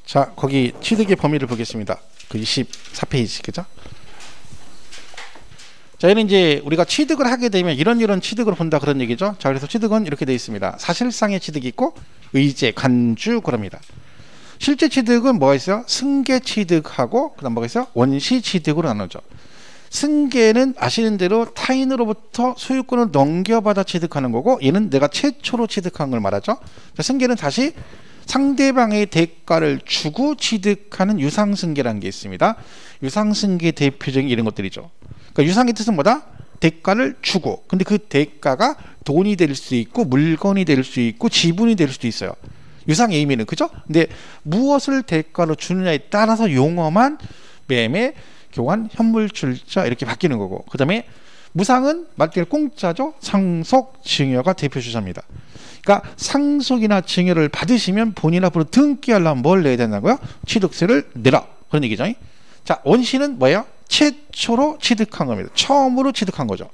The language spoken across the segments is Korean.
자, 거기 취득의 범위를 보겠습니다. 그 24페이지, 그죠? 자, 얘는 이제 우리가 취득을 하게 되면 이런 취득을 본다 그런 얘기죠. 자, 그래서 취득은 이렇게 되어 있습니다. 사실상의 취득이 있고 의제, 간주 그럽니다. 실제 취득은 뭐가 있어요? 승계 취득하고 그다음 뭐가 있어요? 원시 취득으로 나누죠. 승계는 아시는 대로 타인으로부터 소유권을 넘겨받아 취득하는 거고, 얘는 내가 최초로 취득한 걸 말하죠. 자, 승계는 다시 상대방의 대가를 주고 취득하는 유상승계라는 게 있습니다. 유상승계 대표적인 이런 것들이죠. 그러니까 유상의 뜻은 뭐다? 대가를 주고, 근데 그 대가가 돈이 될 수 있고 물건이 될 수 있고 지분이 될 수도 있어요. 유상의 의미는, 그죠? 근데 무엇을 대가로 주느냐에 따라서 용어만 매매, 교환, 현물출자 이렇게 바뀌는 거고, 그 다음에 무상은 말 그대로 공짜죠. 상속, 증여가 대표 주사입니다. 그러니까 상속이나 증여를 받으시면 본인 앞으로 등기하려면 뭘 내야 된다고요? 취득세를 내라, 그런 얘기죠. 자, 원시는 뭐예요? 최초로 취득한 겁니다. 처음으로 취득한 거죠.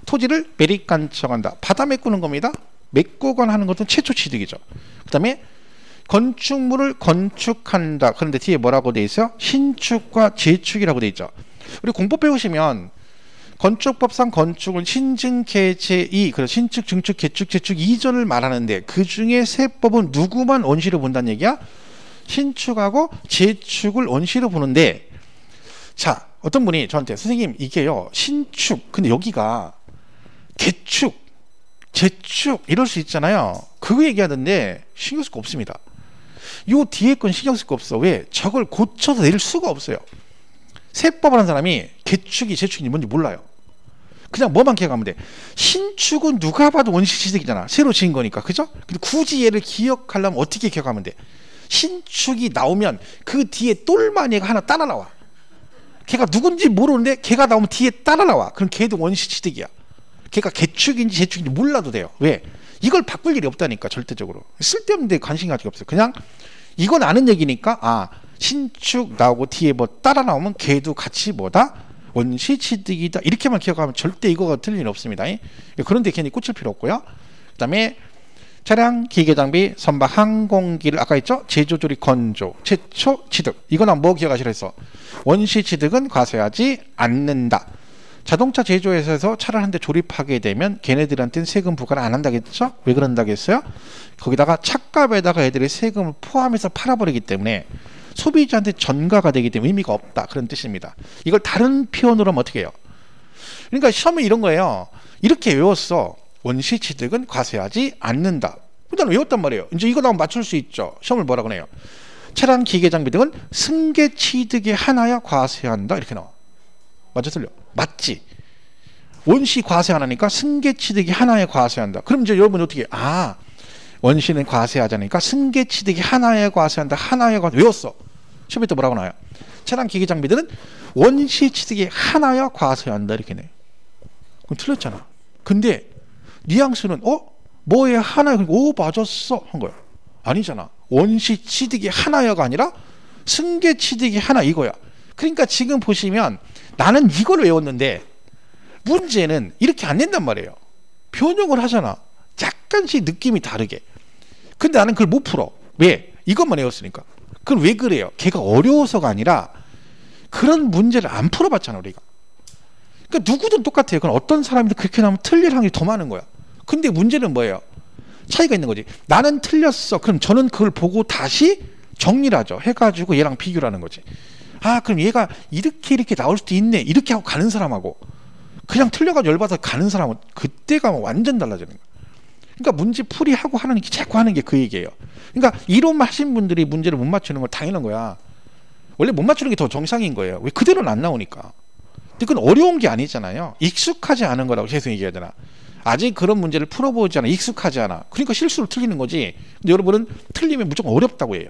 토지를 매립간청한다, 받아 메꾸는 겁니다. 메꾸거나 하는 것은 최초 취득이죠. 그 다음에 건축물을 건축한다. 그런데 뒤에 뭐라고 돼 있어요? 신축과 재축이라고 돼 있죠. 우리 공법 배우시면 건축법상 건축은 신증, 개재, 이, 그래서 신축, 증축, 개축, 재축 이전을 말하는데 그 중에 세 법은 누구만 원시로 본다는 얘기야? 신축하고 재축을 원시로 보는데, 자, 어떤 분이 저한테 선생님 이게요 신축, 근데 여기가 개축, 재축 이럴 수 있잖아요. 그거 얘기하던데 신경 쓸 거 없습니다. 요 뒤에 건 신경 쓸 거 없어. 왜? 저걸 고쳐서 내릴 수가 없어요. 세법을 한 사람이 개축이 재축이 뭔지 몰라요. 그냥 뭐만 기억하면 돼. 신축은 누가 봐도 원시취득이잖아. 새로 지은 거니까, 그죠? 근데 굳이 얘를 기억하려면 어떻게 기억하면 돼? 신축이 나오면 그 뒤에 똘마니가 하나 따라 나와. 걔가 누군지 모르는데 걔가 나오면 뒤에 따라 나와. 그럼 걔도 원시취득이야. 걔가 개축인지 재축인지 몰라도 돼요. 왜? 이걸 바꿀 일이 없다니까. 절대적으로 쓸데없는 데 관심 가지고 없어요. 그냥 이건 아는 얘기니까, 아, 신축 나오고 뒤에 뭐 따라 나오면 걔도 같이 뭐다? 원시취득이다. 이렇게만 기억하면 절대 이거가 틀릴 일 없습니다. 그런데 괜히 꽂힐 필요 없고요. 그 다음에 차량, 기계장비, 선박, 항공기를 아까 했죠? 제조조리, 건조, 최초 취득. 이거는 뭐 기억하시라 했어? 원시취득은 과세하지 않는다. 자동차 제조회사에서 차를 한 대 조립하게 되면 걔네들한테는 세금 부과를 안 한다겠죠? 왜 그런다겠어요? 거기다가 차값에다가 애들이 세금을 포함해서 팔아버리기 때문에 소비자한테 전가가 되기 때문에 의미가 없다, 그런 뜻입니다. 이걸 다른 표현으로 하면 어떻게 해요? 그러니까 시험에 이런 거예요. 이렇게 외웠어. 원시취득은 과세하지 않는다. 일단 외웠단 말이에요. 이제 이거 나오면 맞출 수 있죠. 시험을 뭐라고 해요? 차량, 기계장비 등은 승계취득의 하나야 과세한다, 이렇게 나와. 맞아, 틀려? 맞지? 원시 과세 하나니까 승계취득이 하나에 과세한다. 그럼 이제 여러분이 어떻게 해? 아, 원시는 과세하자니까 승계취득이 하나에 과세한다. 하나에 과세. 외웠어. 시험에 또 뭐라고 나와요? 차량, 기계, 장비들은 원시취득이 하나야 과세한다, 이렇게 내. 그럼 틀렸잖아. 근데 뉘앙스는 뭐에 하나야? 오, 맞았어 한 거야. 아니잖아. 원시취득이 하나야가 아니라 승계취득이 하나, 이거야. 그러니까 지금 보시면 나는 이걸 외웠는데 문제는 이렇게 안 낸단 말이에요. 변형을 하잖아. 약간씩 느낌이 다르게. 근데 나는 그걸 못 풀어. 왜? 이것만 외웠으니까. 그럼 왜 그래요? 걔가 어려워서가 아니라 그런 문제를 안 풀어봤잖아, 우리가. 그러니까 누구든 똑같아요. 그럼 어떤 사람이 그렇게 나오면 틀릴 확률이 더 많은 거야. 근데 문제는 뭐예요? 차이가 있는 거지. 나는 틀렸어. 그럼 저는 그걸 보고 다시 정리를 하죠. 해가지고 얘랑 비교를 하는 거지. 아, 그럼 얘가 이렇게 나올 수도 있네, 이렇게 하고 가는 사람하고 그냥 틀려가지고 열받아서 가는 사람은 그때가 완전 달라지는 거야. 그러니까 문제 풀이하고 하는 게 자꾸 하는 게 그 얘기예요. 그러니까 이론 하신 분들이 문제를 못 맞추는 건 당연한 거야. 원래 못 맞추는 게 더 정상인 거예요. 왜? 그대로는 안 나오니까. 근데 그건 어려운 게 아니잖아요. 익숙하지 않은 거라고 계속 얘기해야 되나. 아직 그런 문제를 풀어보지 않아. 익숙하지 않아. 그러니까 실수를 틀리는 거지. 근데 여러분은 틀리면 무조건 어렵다고 해요.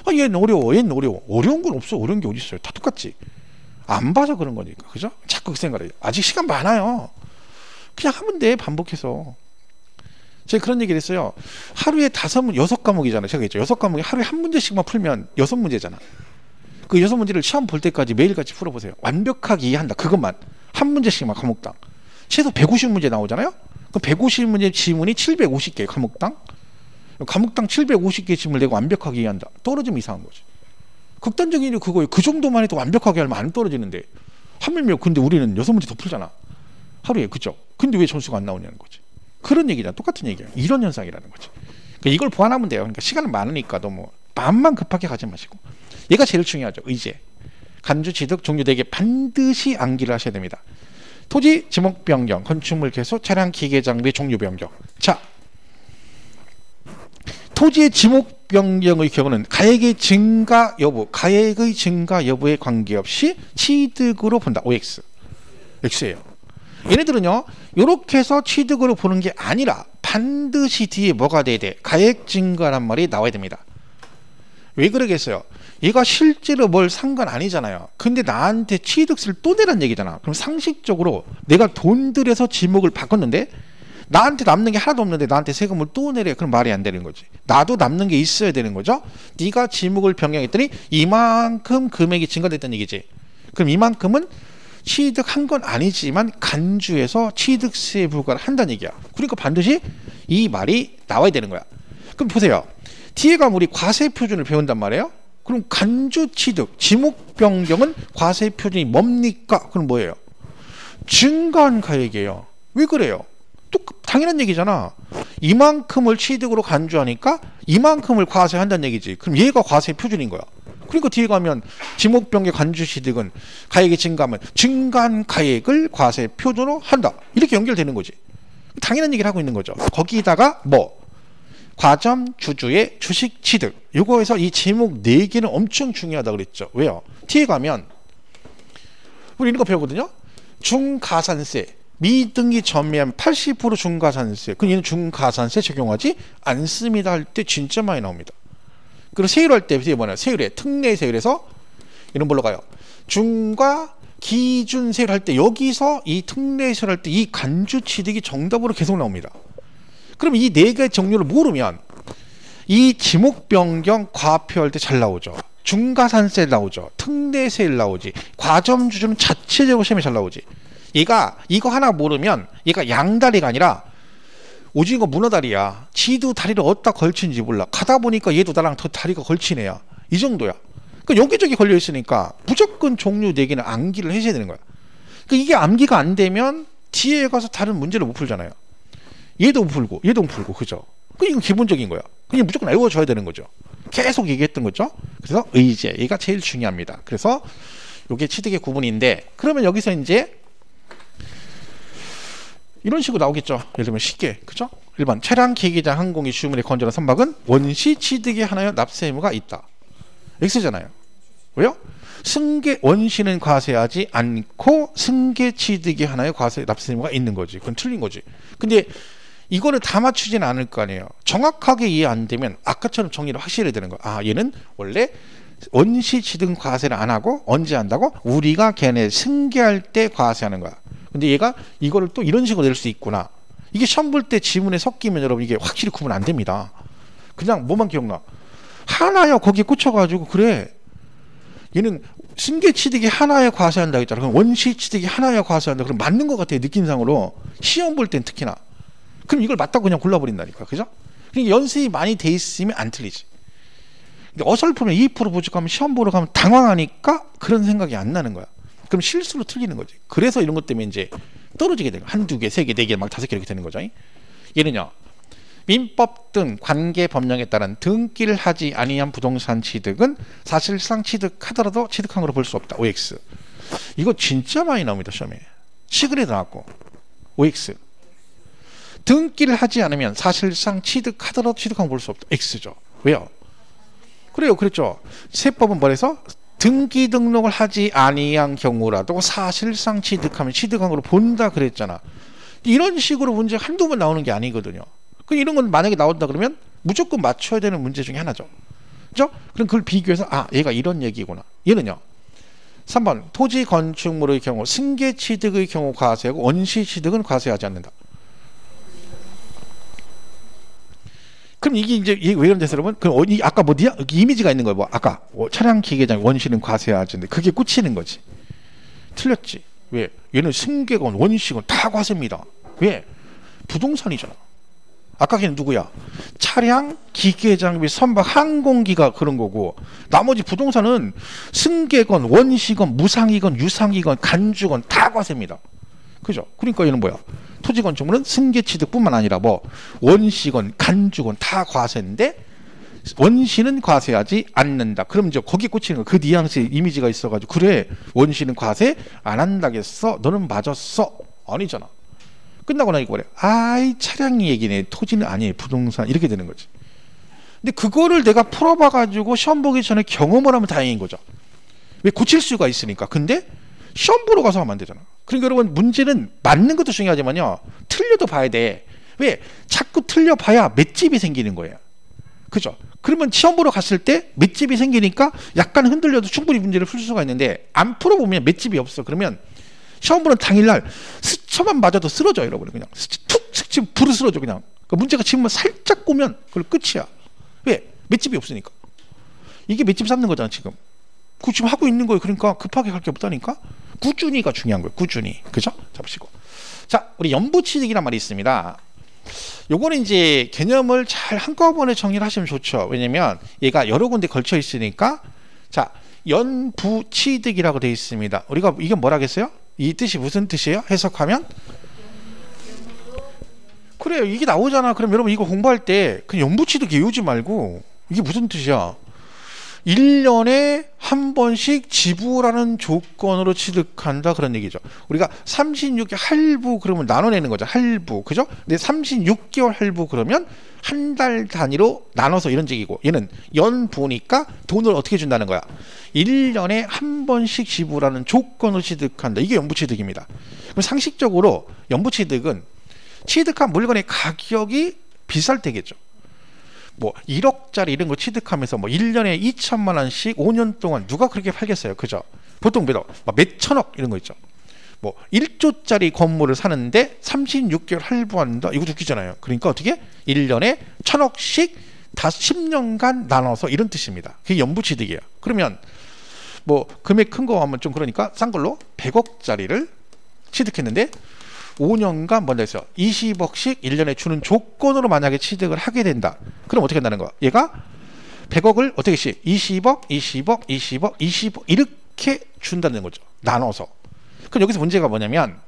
아, 얘는 어려워, 얘는 어려워. 어려운 건 없어. 어려운 게 어디 있어요? 다 똑같지. 안 봐서 그런 거니까, 그죠? 자꾸 그 생각을 해요. 아직 시간 많아요. 그냥 하면 돼, 반복해서. 제가 그런 얘기를 했어요. 하루에 6과목이잖아요. 제가 했죠. 6과목에 하루에 한 문제씩만 풀면 6문제잖아. 그 6문제를 시험 볼 때까지 매일같이 풀어보세요. 완벽하게 이해한다. 그것만. 한 문제씩만 과목당. 최소 150문제 나오잖아요. 그럼 150문제 지문이 750개 과목당. 감옥당 750개 짐을 내고 완벽하게 이해한다. 떨어지면 이상한 거지. 극단적인 일이 그거예요. 그 정도만 해도 완벽하게 하면 안 떨어지는데 하물며 근데 우리는 6문제 더 풀잖아. 하루에. 그죠? 근데 왜 점수가 안 나오냐는 거지. 그런 얘기잖아. 똑같은 얘기야. 이런 현상이라는 거지. 그러니까 이걸 보완하면 돼요. 그러니까 시간은 많으니까 너무 마음만 급하게 가지 마시고. 얘가 제일 중요하죠. 의제. 간주, 취득, 종류 4개 반드시 암기를 하셔야 됩니다. 토지, 지목 변경, 건축물 개수, 차량, 기계, 장비, 종류 변경. 자, 토지의 지목 변경의 경우는 가액의 증가 여부, 가액의 증가 여부에 관계없이 취득으로 본다. OX. X예요. 얘네들은요, 이렇게 해서 취득으로 보는 게 아니라 반드시 뒤에 뭐가 돼야 돼? 가액 증가란 말이 나와야 됩니다. 왜 그러겠어요? 얘가 실제로 뭘 산 건 아니잖아요. 근데 나한테 취득세를 또 내란 얘기잖아. 그럼 상식적으로 내가 돈 들여서 지목을 바꿨는데 나한테 남는 게 하나도 없는데 나한테 세금을 또 내래. 그럼 말이 안 되는 거지. 나도 남는 게 있어야 되는 거죠. 네가 지목을 변경했더니 이만큼 금액이 증가됐다는 얘기지. 그럼 이만큼은 취득한 건 아니지만 간주해서 취득세 부과를 한다는 얘기야. 그러니까 반드시 이 말이 나와야 되는 거야. 그럼 보세요. 뒤에 가면 우리 과세 표준을 배운단 말이에요. 그럼 간주 취득, 지목 변경은 과세 표준이 뭡니까? 그럼 뭐예요? 증가한 가액이에요. 왜 그래요? 또 당연한 얘기잖아. 이만큼을 취득으로 간주하니까 이만큼을 과세한다는 얘기지. 그럼 얘가 과세 표준인 거야. 그러니까 뒤에 가면 지목 변경 간주 취득은 가액이 증가하면 증가한 가액을 과세 표준으로 한다. 이렇게 연결되는 거지. 당연한 얘기를 하고 있는 거죠. 거기다가 뭐? 과점 주주의 주식 취득. 요거에서 이 제목 4개는 엄청 중요하다고 그랬죠. 왜요? 뒤에 가면 우리 이런 거 배우거든요. 중가산세. 미등기 전매하면 80% 중가산세. 그럼 얘는 중가산세 적용하지 않습니다 할 때 진짜 많이 나옵니다. 그리고 세율할 때 뒤에 뭐냐? 세율에 특례 세율에서 이런 걸로 가요. 중과 기준 세율 할 때 여기서 이 특례 세율 할 때 이 간주 취득이 정답으로 계속 나옵니다. 그럼 이 4개의 종류를 모르면 이 지목 변경 과표할 때 잘 나오죠. 중가산세 나오죠. 특례세일 나오지. 과점 주주는 자체적으로 시험에 잘 나오지. 얘가 이거 하나 모르면 얘가 양다리가 아니라 오징어 문어다리야. 지도 다리를 어디다 걸친지 몰라. 가다 보니까 얘도 나랑 더 다리가 걸치네야. 이 정도야. 그러니까 여기저기 걸려 있으니까 무조건 종류 4개는 암기를 해줘야 되는 거야. 그러니까 이게 암기가 안 되면 뒤에 가서 다른 문제를 못 풀잖아요. 얘도 못 풀고 얘도 못 풀고. 그죠? 이건 기본적인 거야. 그냥 무조건 외워줘야 되는 거죠. 계속 얘기했던 거죠. 그래서 의제, 얘가 제일 중요합니다. 그래서 이게 취득의 구분인데, 그러면 여기서 이제 이런 식으로 나오겠죠. 예를 들면 쉽게, 그죠? 1번 차량, 기기장, 항공기, 주물의 건전한 선박은 원시 취득에 하나여 납세 의무가 있다. X잖아요. 왜요? 승계 원시는 과세하지 않고 승계 취득에 하나의 과세 납세 의무가 있는 거지. 그건 틀린 거지. 근데 이거를 다 맞추지는 않을 거 아니에요. 정확하게 이해 안 되면 아까처럼 정리를 확실히 해야 되는 거야. 아, 얘는 원래 원시 취득 과세를 안 하고 언제 한다고? 우리가 걔네 승계할 때 과세하는 거야. 근데 얘가 이거를 또 이런 식으로 낼 수 있구나. 이게 시험 볼 때 지문에 섞이면 여러분 이게 확실히 구분 안 됩니다. 그냥 뭐만 기억나. 하나야 거기에 꽂혀가지고 그래. 얘는 승계 취득이 하나에 과세한다 했잖아. 그럼 원시 취득이 하나에 과세한다. 그럼 맞는 것 같아요. 느낌상으로. 시험 볼 땐 특히나. 그럼 이걸 맞다고 그냥 골라버린다니까. 그죠? 그러니까 연습이 많이 돼 있으면 안 틀리지. 근데 어설프면 2% 부족하면 시험 보러 가면 당황하니까 그런 생각이 안 나는 거야. 그럼 실수로 틀리는 거지. 그래서 이런 것 때문에 이제 떨어지게 되는 거야. 한두 개, 3개, 4개, 막 5개 이렇게 되는 거죠. 얘는요. 민법 등 관계 법령에 따른 등기를 하지 아니한 부동산 취득은 사실상 취득하더라도 취득한 거로 볼 수 없다. OX. 이거 진짜 많이 나옵니다. 시험에. 시글에도 나왔고. OX. 등기를 하지 않으면 사실상 취득하더라도 취득한 걸 볼 수 없다. X죠. 왜요? 그래요. 그랬죠. 세법은 뭐래서 등기 등록을 하지 아니한 경우라도 사실상 취득하면 취득한 걸로 본다 그랬잖아. 이런 식으로 문제 한두 번 나오는 게 아니거든요. 이런 건 만약에 나온다 그러면 무조건 맞춰야 되는 문제 중에 하나죠. 그죠? 그럼 그걸 비교해서 아, 얘가 이런 얘기구나. 얘는요. 3번 토지 건축물의 경우 승계 취득의 경우 과세하고 원시 취득은 과세하지 않는다. 그럼 이게 이제 왜 그런 데서 여러분? 그럼 아까 뭐야? 이미지가 있는 거예요. 뭐 아까 차량 기계장 원시는 과세하지 않는데 그게 꽂히는 거지. 틀렸지. 왜? 얘는 승계건 원시건 다 과세입니다. 왜? 부동산이잖아. 아까 걔는 누구야? 차량, 기계, 장비, 선박, 항공기가 그런 거고, 나머지 부동산은 승계건, 원시건, 무상이건, 유상이건, 간주건 다 과세입니다. 그죠? 그러니까 얘는 뭐야? 토지 건축물은 승계 취득뿐만 아니라 뭐 원시건, 간주건 다 과세인데 원시는 과세하지 않는다. 그럼 이제 거기에 꽂히는 거, 그 뉘앙스 이미지가 있어가지고, 그래 원시는 과세 안 한다겠어? 너는 맞았어? 아니잖아. 끝나고 나니까 그래, 아이 차량이 얘기네, 토지는 아니에요, 부동산, 이렇게 되는 거지. 근데 그거를 내가 풀어봐가지고 시험 보기 전에 경험을 하면 다행인 거죠. 왜? 고칠 수가 있으니까. 근데 시험 보러 가서 하면 안 되잖아. 그러니까 여러분, 문제는 맞는 것도 중요하지만요, 틀려도 봐야 돼. 왜? 자꾸 틀려봐야 맷집이 생기는 거예요. 그죠? 그러면 시험 보러 갔을 때 맷집이 생기니까 약간 흔들려도 충분히 문제를 풀 수가 있는데, 안 풀어보면 맷집이 없어. 그러면 시험 보는 당일날 스쳐만 맞아도 쓰러져, 여러분. 그냥 툭 스치면 부르 쓰러져. 그냥 그 문제가 지금 살짝 꼬면 그걸 끝이야. 왜? 맷집이 없으니까. 이게 맷집 쌓는 거잖아 지금. 그 지금 하고 있는 거예요. 그러니까 급하게 갈 게 없다니까. 꾸준히가 중요한 거예요. 꾸준히. 그죠? 잡으시고. 자, 우리 연부취득이란 말이 있습니다. 요거는 이제 개념을 잘 한꺼번에 정리를 하시면 좋죠. 왜냐면 얘가 여러 군데 걸쳐 있으니까. 자, 연부취득이라고 되어 있습니다. 우리가 이게 뭐라겠어요? 이 뜻이 무슨 뜻이에요? 해석하면? 그래요, 이게 나오잖아. 그럼 여러분 이거 공부할 때 그냥 연부취득 외우지 말고, 이게 무슨 뜻이야? 1년에 한 번씩 지불하는 조건으로 취득한다, 그런 얘기죠. 우리가 36개 할부 그러면 나눠내는 거죠. 할부. 그죠? 근데 36개월 할부 그러면 한 달 단위로 나눠서 이런 얘기고, 얘는 연부니까 돈을 어떻게 준다는 거야? 1년에 한 번씩 지불하는 조건으로 취득한다. 이게 연부취득입니다. 그럼 상식적으로 연부취득은 취득한 물건의 가격이 비쌀 때겠죠. 뭐 1억짜리 이런 거 취득하면서 뭐 1년에 2천만 원씩 5년 동안 누가 그렇게 팔겠어요. 그죠? 보통 몇 천억 이런 거 있죠. 뭐 1조짜리 건물을 사는데 36개월 할부한다. 이거 웃기잖아요. 그러니까 어떻게? 1년에 1,000억씩 다 10년간 나눠서, 이런 뜻입니다. 그게 연부취득이에요. 그러면 뭐 금액 큰 거 하면 좀 그러니까 싼 걸로 100억짜리를 취득했는데 5년간 뭔가 했어요. 20억씩 1년에 주는 조건으로 만약에 취득을 하게 된다. 그럼 어떻게 한다는 거야? 얘가 100억을 어떻게 20억, 20억, 20억, 20억 이렇게 준다는 거죠. 나눠서. 그럼 여기서 문제가 뭐냐면,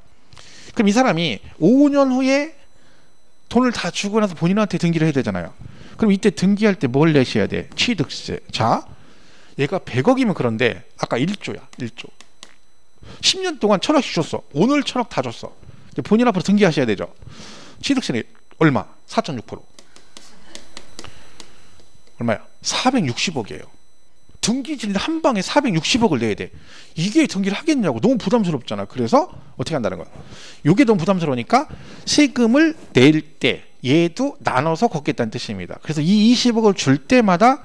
그럼 이 사람이 5년 후에 돈을 다 주고 나서 본인한테 등기를 해야 되잖아요. 그럼 이때 등기할 때 뭘 내셔야 돼? 취득세. 자, 얘가 100억이면 그런데 아까 1조야. 1조. 10년 동안 1,000억씩 줬어. 오늘 1,000억 다 줬어. 본인 앞으로 등기하셔야 되죠. 취득세는 얼마? 4.6%. 얼마야? 460억이에요. 등기질 한 방에 460억을 내야 돼. 이게 등기를 하겠냐고. 너무 부담스럽잖아. 그래서 어떻게 한다는 거야? 이게 너무 부담스러우니까 세금을 낼 때 얘도 나눠서 걷겠다는 뜻입니다. 그래서 이 20억을 줄 때마다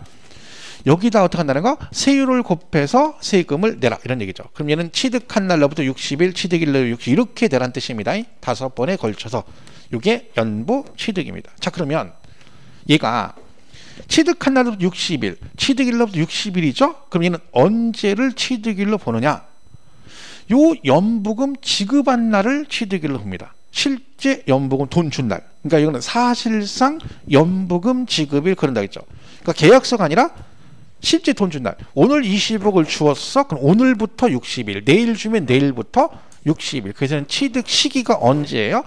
여기다 어떻게 한다는 거? 세율을 곱해서 세금을 내라, 이런 얘기죠. 그럼 얘는 취득한 날로부터 60일, 취득일로 60일 이렇게 되란 뜻입니다. 5번에 걸쳐서. 이게 연부 취득입니다. 자, 그러면 얘가 취득한 날로부터 60일, 취득일로부터 60일이죠. 그럼 얘는 언제를 취득일로 보느냐? 요 연부금 지급한 날을 취득일로 봅니다. 실제 연부금 돈 준 날. 그러니까 이거는 사실상 연부금 지급일 그런다 했죠. 그러니까 계약서가 아니라 실제 돈 준 날. 오늘 20억을 주었어. 그럼 오늘부터 60일. 내일 주면 내일부터 60일. 그래서 취득 시기가 언제예요?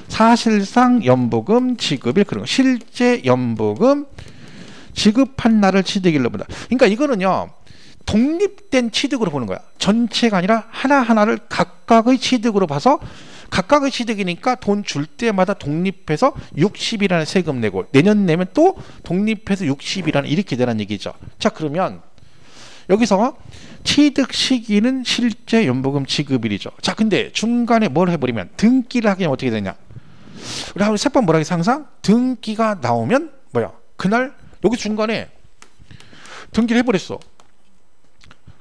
사실상 연부금 지급일 그런 거. 실제 연부금 지급한 날을 취득일로 본다. 그러니까 이거는요, 독립된 취득으로 보는 거야. 전체가 아니라 하나하나를 각각의 취득으로 봐서, 각각의 취득이니까 돈 줄 때마다 독립해서 60이라는 세금 내고, 내년 내면 또 독립해서 60이라는, 이렇게 되는 얘기죠. 자, 그러면 여기서 취득 시기는 실제 연부금 지급일이죠. 자, 근데 중간에 뭘 해버리면, 등기를 하게 되면 어떻게 되냐? 우리 한 세번 뭐라 해서 항상 등기가 나오면 뭐야? 그날 여기 중간에 등기를 해버렸어.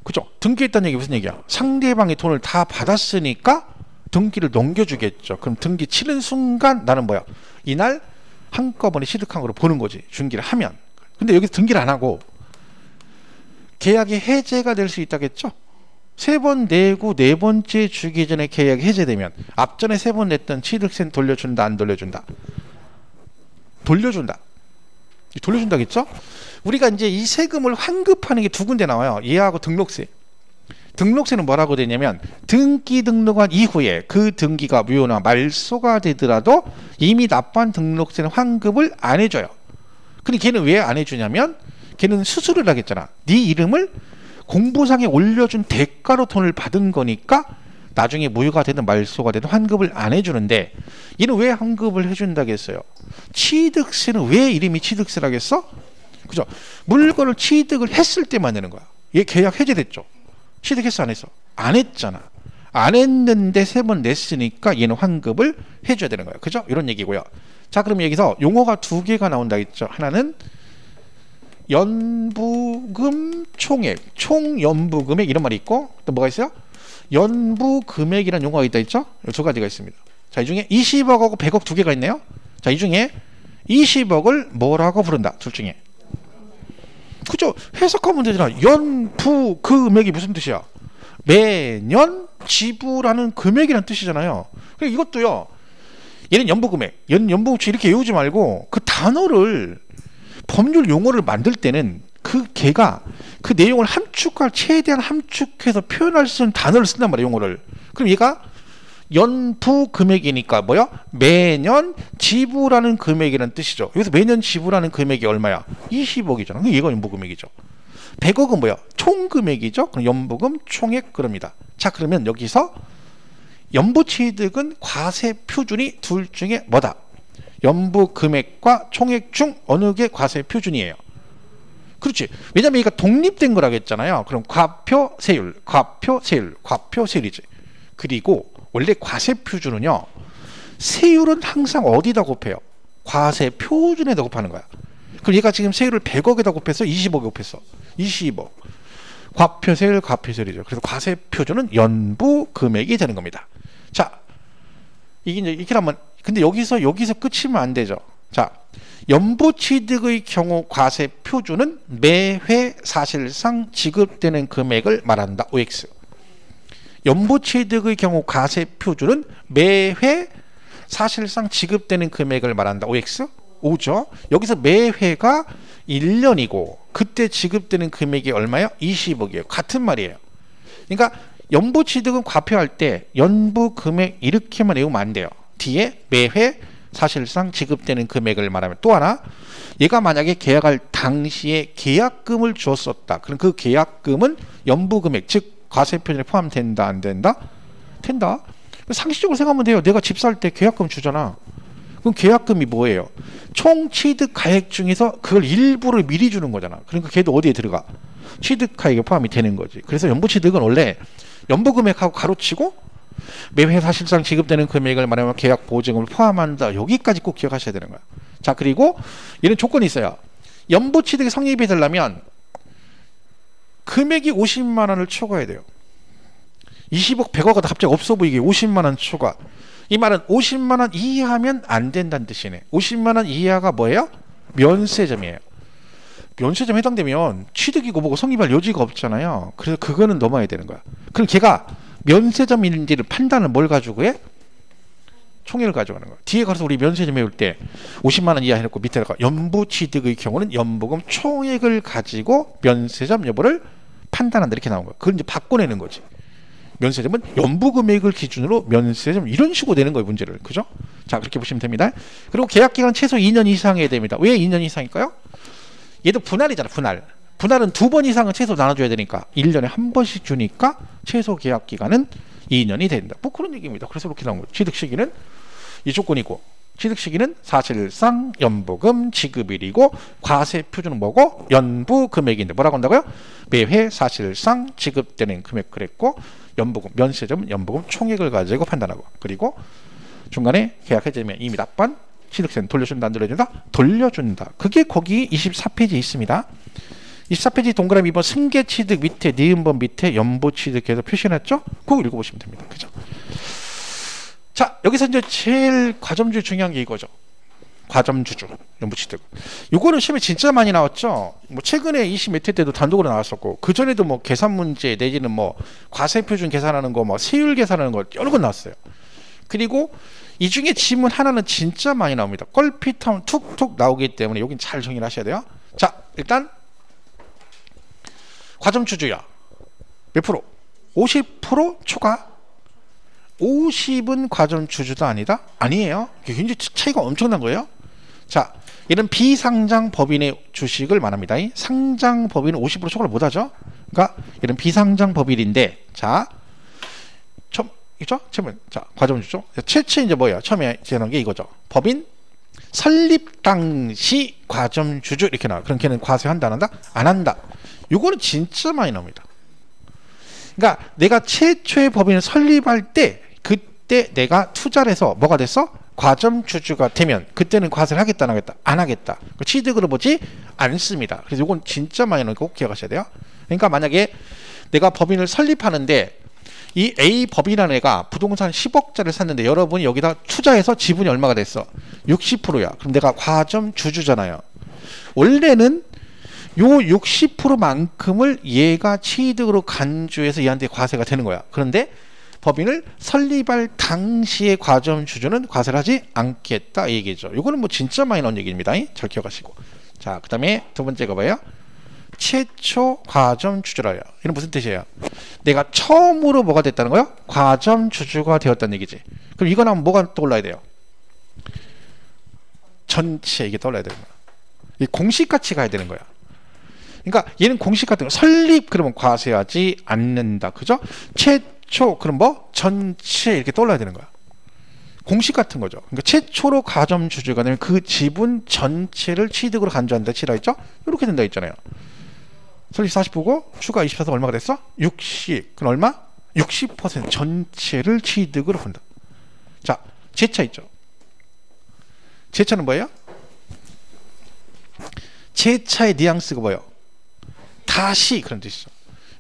그죠? 등기했다는 얘기 무슨 얘기야? 상대방이 돈을 다 받았으니까 등기를 넘겨주겠죠. 그럼 등기 치는 순간 나는 뭐야? 이날 한꺼번에 취득한 거로 보는 거지. 중기를 하면. 근데 여기서 등기를 안 하고 계약이 해제가 될 수 있다겠죠? 3번 내고 4번째 주기 전에 계약이 해제되면, 앞전에 3번 냈던 취득세는 돌려준다, 안 돌려준다? 돌려준다. 돌려준다겠죠? 우리가 이제 이 세금을 환급하는 게 두 군데 나와요. 얘하고 등록세. 등록세는 뭐라고 되냐면 등기 등록한 이후에 그 등기가 무효나 말소가 되더라도 이미 납부한 등록세는 환급을 안 해줘요. 근데 걔는 왜 안 해주냐면 걔는 수수료를 하겠잖아. 네 이름을 공부상에 올려준 대가로 돈을 받은 거니까 나중에 무효가 되든 말소가 되든 환급을 안 해주는데 얘는 왜 환급을 해준다겠어요? 취득세는 왜 이름이 취득세라겠어? 그죠? 물건을 취득을 했을 때만 내는 거야. 얘 계약 해제됐죠? 취득했어 안 했어? 안 했잖아. 안 했는데 3번 냈으니까 얘는 환급을 해줘야 되는 거예요. 그죠? 이런 얘기고요. 자, 그럼 여기서 용어가 2개가 나온다 했죠. 하나는 연부금 총액, 총연부금액 이런 말이 있고 또 뭐가 있어요? 연부금액이라는 용어가 있다 했죠? 2가지가 있습니다. 자, 이 중에 20억하고 100억 2개가 있네요. 자, 이 중에 20억을 뭐라고 부른다? 둘 중에. 그죠? 해석하면 되잖아. 연부금액이 무슨 뜻이야? 매년 지불하는 금액이라는 뜻이잖아요. 그러니까 이것도요. 얘는 연부금액, 연부금치 이렇게 외우지 말고 그 단어를 법률 용어를 만들 때는 걔가 그 내용을 함축할 최대한 함축해서 표현할 수 있는 단어를 쓴단 말이에요. 용어를. 그럼 얘가 연부금액이니까 뭐야? 매년 지불하는 금액이라는 뜻이죠. 여기서 매년 지불하는 금액이 얼마야? 20억이잖아. 그럼 얘가 연부금액이죠. 100억은 뭐야? 총금액이죠. 그럼 연부금 총액 그럽니다. 자, 그러면 여기서 연부취득은 과세 표준이 둘 중에 뭐다? 연부금액과 총액 중 어느 게 과세 표준이에요? 그렇지. 왜냐면 얘가 독립된 거라고 했잖아요. 그럼 과표세율, 과표세율, 과표세율이지. 그리고 원래 과세 표준은요. 세율은 항상 어디다 곱해요? 과세 표준에다 곱하는 거야. 그럼 얘가 지금 세율을 100억에다 곱했어? 20억에 곱했어? 20억. 과표세율, 과표세율이죠. 그래서 과세 표준은 연부금액이 되는 겁니다. 자, 이게 이제 이렇게 하면 근데 여기서 끝이면 안 되죠. 자, 연부취득의 경우 과세 표준은 매회 사실상 지급되는 금액을 말한다. OX. 연부취득의 경우 과세 표준은 매회 사실상 지급되는 금액을 말한다. OX. 오죠. 여기서 매회가 1년이고 그때 지급되는 금액이 얼마요? 20억이에요. 같은 말이에요. 그러니까 연부취득은 과표할 때 연부금액 이렇게만 외우면 안 돼요. 뒤에 매회 사실상 지급되는 금액을 말하면 또 하나 얘가 만약에 계약할 당시에 계약금을 주었었다. 그럼 그 계약금은 연부금액 즉 과세 표준에 포함된다 안 된다? 된다. 상식적으로 생각하면 돼요. 내가 집 살 때 계약금 주잖아. 그럼 계약금이 뭐예요? 총 취득 가액 중에서 그걸 일부를 미리 주는 거잖아. 그러니까 걔도 어디에 들어가? 취득 가액에 포함이 되는 거지. 그래서 연부취득은 원래 연부금액하고 가로치고 매회 사실상 지급되는 금액을 말하면 계약 보증금을 포함한다. 여기까지 꼭 기억하셔야 되는 거야. 자, 그리고 얘는 조건이 있어요. 연부취득이 성립이 되려면 금액이 50만 원을 초과해야 돼요. 20억 100억가 갑자기 없어 보이게 50만 원 초과. 이 말은 50만 원 이하면 안 된다는 뜻이네. 50만 원 이하가 뭐예요? 면세점이에요. 면세점 해당되면 취득이고 뭐고 성립할 여지가 없잖아요. 그래서 그거는 넘어야 되는 거야. 그럼 걔가 면세점인지를 판단을 뭘 가지고 해? 총액을 가져가는 거야. 뒤에 가서 우리 면세점 외울 때 50만 원 이하 해놓고 밑에다가 연부취득의 경우는 연부금 총액을 가지고 면세점 여부를 판단한다 이렇게 나온 거야. 그걸 이제 바꿔내는 거지. 면세점은 연부금액을 기준으로 면세점 이런 식으로 내는 거예요. 문제를. 그죠? 자, 그렇게 보시면 됩니다. 그리고 계약기간 최소 2년 이상해야 됩니다. 왜 2년 이상일까요? 얘도 분할이잖아. 분할은 2번 이상은 최소 나눠줘야 되니까 1년에 한 번씩 주니까 최소 계약기간은 2년이 된다. 뭐 그런 얘기입니다. 그래서 이렇게 나온 거예요. 취득 시기는 이 조건이고 취득 시기는 사실상 연부금 지급일이고 과세 표준은 뭐고? 연부금액인데 뭐라고 한다고요? 매회 사실상 지급되는 금액 그랬고 연부금, 면세점은 연부금 총액을 가지고 판단하고 그리고 중간에 계약 해지면 이미 납부한 취득세는 돌려준다 안 돌려준다? 돌려준다. 그게 거기 24페이지 있습니다. 24페이지 동그라미 2번 승계취득 밑에 니은번 밑에 연부취득해서 표시해놨죠? 그거 읽어보시면 됩니다. 그죠? 자, 여기서 이제 제일 과점주 중요한 게 이거죠. 과점주주 연부취득. 요거는 시험에 진짜 많이 나왔죠. 뭐 최근에 20 몇 회 때도 단독으로 나왔었고 그 전에도 뭐 계산 문제 내지는 뭐 과세 표준 계산하는 거, 뭐 세율 계산하는 거 여러 건 나왔어요. 그리고 이 중에 지문 하나는 진짜 많이 나옵니다. 껄핏하면 툭툭 나오기 때문에 여긴 잘 정리를 하셔야 돼요. 자, 일단 과점주주야 몇 프로? 50% 초과. 50은 과점주주도 아니다? 아니에요. 굉장히 차이가 엄청난 거예요. 자, 이런 비상장 법인의 주식을 말합니다. 상장 법인은 50% 초과를 못하죠. 그러니까 이런 비상장 법인인데, 자, 처음 있죠? 처음에 자 과점주주. 최초 이제 뭐예요? 처음에 제안한 게 이거죠. 법인 설립 당시 과점주주 이렇게 나와. 그럼 걔는 과세한다 안 한다? 안 한다. 요거는 진짜 많이 나옵니다. 그러니까 내가 최초의 법인을 설립할 때 그때 내가 투자를 해서 뭐가 됐어? 과점주주가 되면 그때는 과세를 하겠다 안 하겠다? 안 하겠다. 취득으로 보지 않습니다. 그래서 이건 진짜 많이 나오니까 꼭 기억하셔야 돼요. 그러니까 만약에 내가 법인을 설립하는데 이 A 법인이라는 애가 부동산 10억짜리를 샀는데 여러분이 여기다 투자해서 지분이 얼마가 됐어? 60%야. 그럼 내가 과점주주잖아요. 원래는 요 60%만큼을 얘가 취득으로 간주해서 얘한테 과세가 되는 거야. 그런데 법인을 설립할 당시의 과점주주는 과세를 하지 않겠다 이 얘기죠. 이거는 뭐 진짜 많이 나온 얘기입니다. 잘 기억하시고. 자, 그 다음에 두 번째가 뭐예요? 최초 과점주주라요. 이건 무슨 뜻이에요? 내가 처음으로 뭐가 됐다는 거예요? 과점주주가 되었다는 얘기지. 그럼 이거 나오면 뭐가 떠올라야 돼요? 전체 이게 떠올라야 되는 거야. 이 공식같이 가야 되는 거야. 그러니까 얘는 공식 같은 거 설립 그러면 과세하지 않는다. 그죠? 최초 그럼 뭐? 전체 이렇게 떠올라야 되는 거야. 공식 같은 거죠. 그러니까 최초로 과점주주가 되면 그 지분 전체를 취득으로 간주한다 치라 했죠? 이렇게 된다 했잖아요. 설립 40%고 추가 24서 얼마가 됐어? 60. 그럼 얼마? 60% 전체를 취득으로 한다. 자, 제차 있죠. 제차는 뭐예요? 제차의 뉘앙스가 뭐예요? 다시 그런 뜻이죠.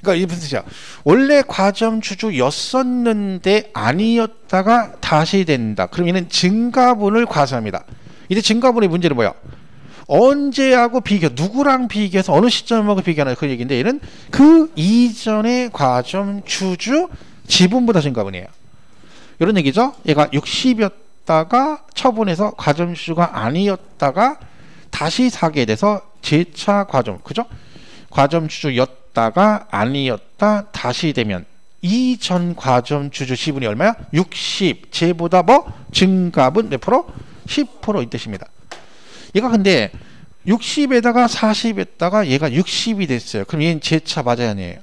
그러니까 이게 무슨 뜻이야? 원래 과점주주였었는데 아니었다가 다시 된다. 그럼 얘는 증가분을 과세합니다. 이제 증가분의 문제는 뭐야? 언제하고 비교, 누구랑 비교해서 어느 시점하고 비교하나 그 얘기인데 얘는 그 이전의 과점주주 지분보다 증가분이에요. 이런 얘기죠. 얘가 60이었다가 처분해서 과점주주가 아니었다가 다시 사게 돼서 재차 과점, 그죠? 과점주주였다가 아니었다 다시 되면 이전 과점주주 지분이 얼마야? 60. 쟤보다 뭐? 증가분 몇 프로? 10% 이 뜻입니다. 얘가 근데 60에다가 40에다가 얘가 60이 됐어요. 그럼 얘는 제 차 맞아야 아니에요?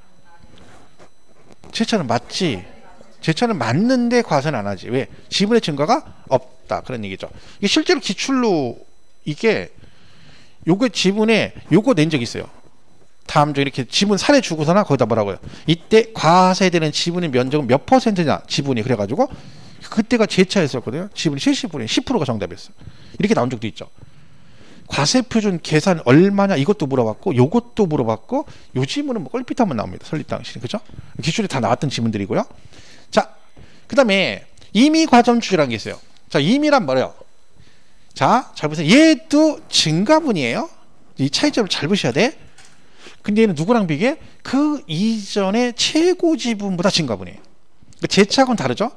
제 차는 맞지. 제 차는 맞는데 과세는 안 하지. 왜? 지분의 증가가 없다. 그런 얘기죠. 이게 실제로 기출로 이게 요거 지분에 요거 낸 적 있어요. 다음 중 이렇게 지분 사례 주고서나 거기다 뭐라고요? 이때 과세되는 지분의 면적은 몇 %냐? 지분이 그래가지고 그때가 제 차였었거든요. 지분이 70%, 10%가 정답이었어. 이렇게 나온 적도 있죠. 과세 표준 계산 얼마냐 이것도 물어봤고 요것도 물어봤고 요 지문은 뭐 껄핏하면 나옵니다. 설립 당시. 그죠? 기출에 다 나왔던 지문들이고요. 자, 그 다음에 임의 과점주주라는 게 있어요. 자, 임의란 뭐예요? 자, 잘 보세요. 얘도 증가분이에요. 이 차이점을 잘 보셔야 돼. 근데 얘는 누구랑 비교해? 그 이전의 최고 지분보다 증가분이에요. 그러니까 제 차하고는 다르죠?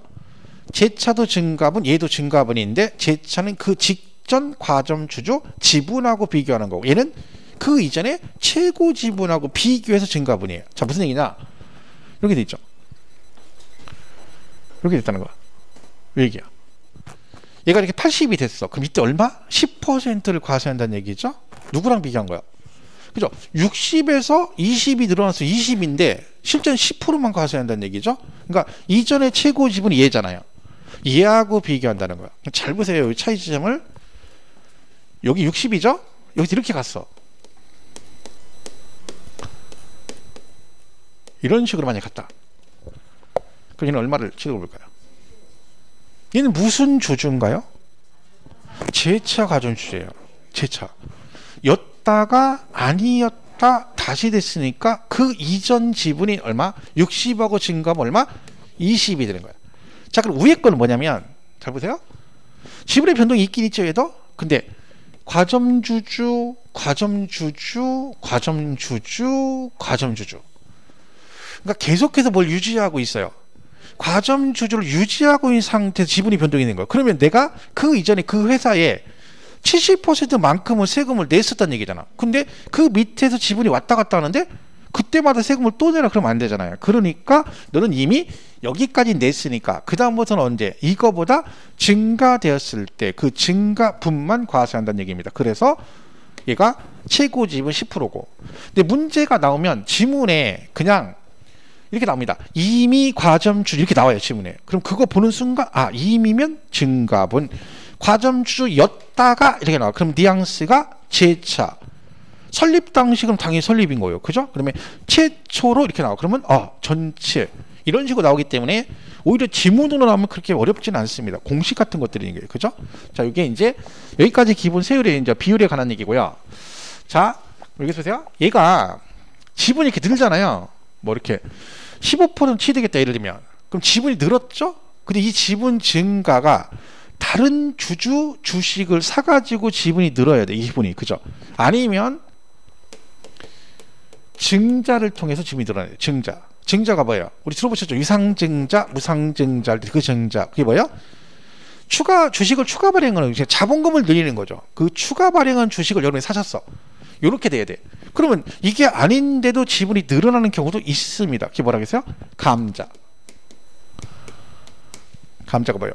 제 차도 증가분, 얘도 증가분인데 제 차는 그 직전 과점주주 지분하고 비교하는 거고 얘는 그 이전에 최고 지분하고 비교해서 증가분이에요. 자, 무슨 얘기냐? 이렇게 돼 있죠. 이렇게 됐다는 거야. 왜 얘기야? 얘가 이렇게 80이 됐어. 그럼 이때 얼마? 10%를 과세한다는 얘기죠? 누구랑 비교한 거야? 그죠? 60에서 20이 늘어나서 20인데 실제는 10%만 과세한다는 얘기죠? 그러니까 이전의 최고 지분이 얘잖아요. 얘하고 비교한다는 거야. 잘 보세요. 이 차이 지점을. 여기 60이죠? 여기서 이렇게 갔어. 이런 식으로 만약 갔다. 그럼 얘는 얼마를 취득해 볼까요? 얘는 무슨 주주인가요? 재차 과점주주예요. 재차. 였다가 아니었다 다시 됐으니까 그 이전 지분이 얼마? 60하고 증가하면 얼마? 20이 되는 거야. 자, 그럼 위에 거는 뭐냐면 잘 보세요. 지분의 변동이 있긴 있죠. 얘도. 근데 과점주주, 과점주주, 과점주주, 과점주주. 그러니까 계속해서 뭘 유지하고 있어요. 과점주주를 유지하고 있는 상태에서 지분이 변동이 되는 거예요. 그러면 내가 그 이전에 그 회사에 70%만큼은 세금을 냈었다는 얘기잖아. 근데 그 밑에서 지분이 왔다 갔다 하는데 그때마다 세금을 또 내라 그러면 안 되잖아요. 그러니까 너는 이미 여기까지 냈으니까 그 다음부터는 언제? 이거보다 증가되었을 때 그 증가분만 과세한다는 얘기입니다. 그래서 얘가 최고 지분 10%고 근데 문제가 나오면 지문에 그냥 이렇게 나옵니다. 이미 과점주주 이렇게 나와요. 지문에. 그럼 그거 보는 순간 아 이미면 증가분 과점주주였다가 이렇게 나와. 그럼 뉘앙스가 재차 설립 당시 그럼 당연히 설립인 거예요. 그죠? 그러면 최초로 이렇게 나와. 그러면 전체 이런 식으로 나오기 때문에 오히려 지문으로 나오면 그렇게 어렵지는 않습니다. 공식 같은 것들이 이게 그죠? 자, 이게 이제 여기까지 기본 세율의 이제 비율에 관한 얘기고요. 자, 여기 보세요. 얘가 지분이 이렇게 늘잖아요. 뭐 이렇게 15% 취득했다 예를 들면 그럼 지분이 늘었죠? 근데 이 지분 증가가 다른 주주 주식을 사가지고 지분이 늘어야 돼. 이 지분이 그죠? 아니면 증자를 통해서 지분이 늘어나요. 증자. 증자가 뭐예요? 우리 들어보셨죠? 유상증자, 무상증자 그 증자. 그게 뭐예요? 주식을 추가 발행하는 자본금을 늘리는 거죠. 그 추가 발행한 주식을 여러분이 사셨어. 이렇게 돼야 돼. 그러면 이게 아닌데도 지분이 늘어나는 경우도 있습니다. 그게 뭐라고 했어요? 감자. 감자가 뭐예요?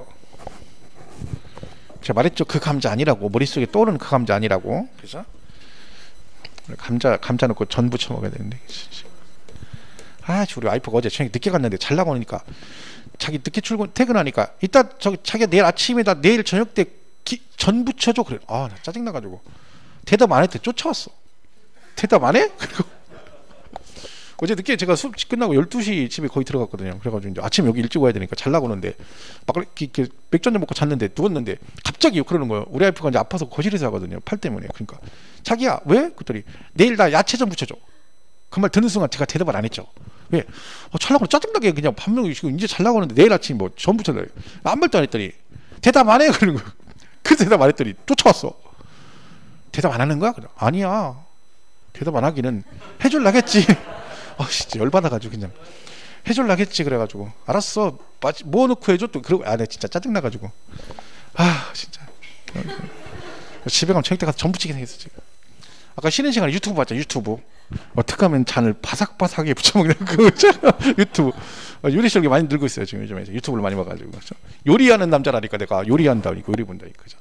제가 말했죠. 그 감자 아니라고. 머릿속에 떠오르는 그 감자 아니라고. 그죠? 감자 넣고 전 부쳐 먹어야 되는데. 우리 와이프가 어제 저녁에 늦게 갔는데 잘 나가니까 자기 늦게 퇴근하니까 이따 자기가 내일 아침에다 내일 저녁 때 전 부쳐줘 그래. 나 짜증나가지고 대답 안 했대. 쫓아왔어. 대답 안 해? 그리고 어제 늦게 제가 수업 끝나고 12시 집에 거의 들어갔거든요. 그래가지고 이제 아침 여기 일찍 와야 되니까 잘 나가는데 막 이렇게 맥주 한잔 먹고 잤는데 누웠는데 갑자기 그러는 거예요. 우리 와이프가 이제 아파서 거실에서 하거든요. 팔 때문에. 그러니까 자기야 왜? 그랬더니 내일 나 야채 좀 부쳐줘. 그 말 듣는 순간 제가 대답을 안 했죠. 왜? 잘 나가고 짜증나게 그냥 밥 먹고 이제 잘 나가는데 내일 아침 뭐 전 부쳐달래. 아무 말도 안 했더니 대답 안 해. 그러는 거예요. 그래서 대답 안 했더니 쫓아왔어. 대답 안 하는 거야? 그래. 아니야. 대답 안 하기는 해줄라겠지. 진짜 열받아가지고 그냥 해줄라겠지. 그래가지고 알았어. 뭐 넣고 해줘? 또 그러고 내 진짜 짜증나가지고 진짜 집에 가면 저녁 때 가서 전 부치게 생겼어 지금. 아까 쉬는 시간에 유튜브 봤죠. 유튜브 어떻게 하면 잔을 바삭바삭하게 부쳐먹는 그거 유튜브 요리 실력이 많이 늘고 있어요 지금 요즘에. 유튜브를 많이 봐가지고. 그렇죠? 요리하는 남자라니까 내가 요리한다니까 요리 본다니까. 그죠?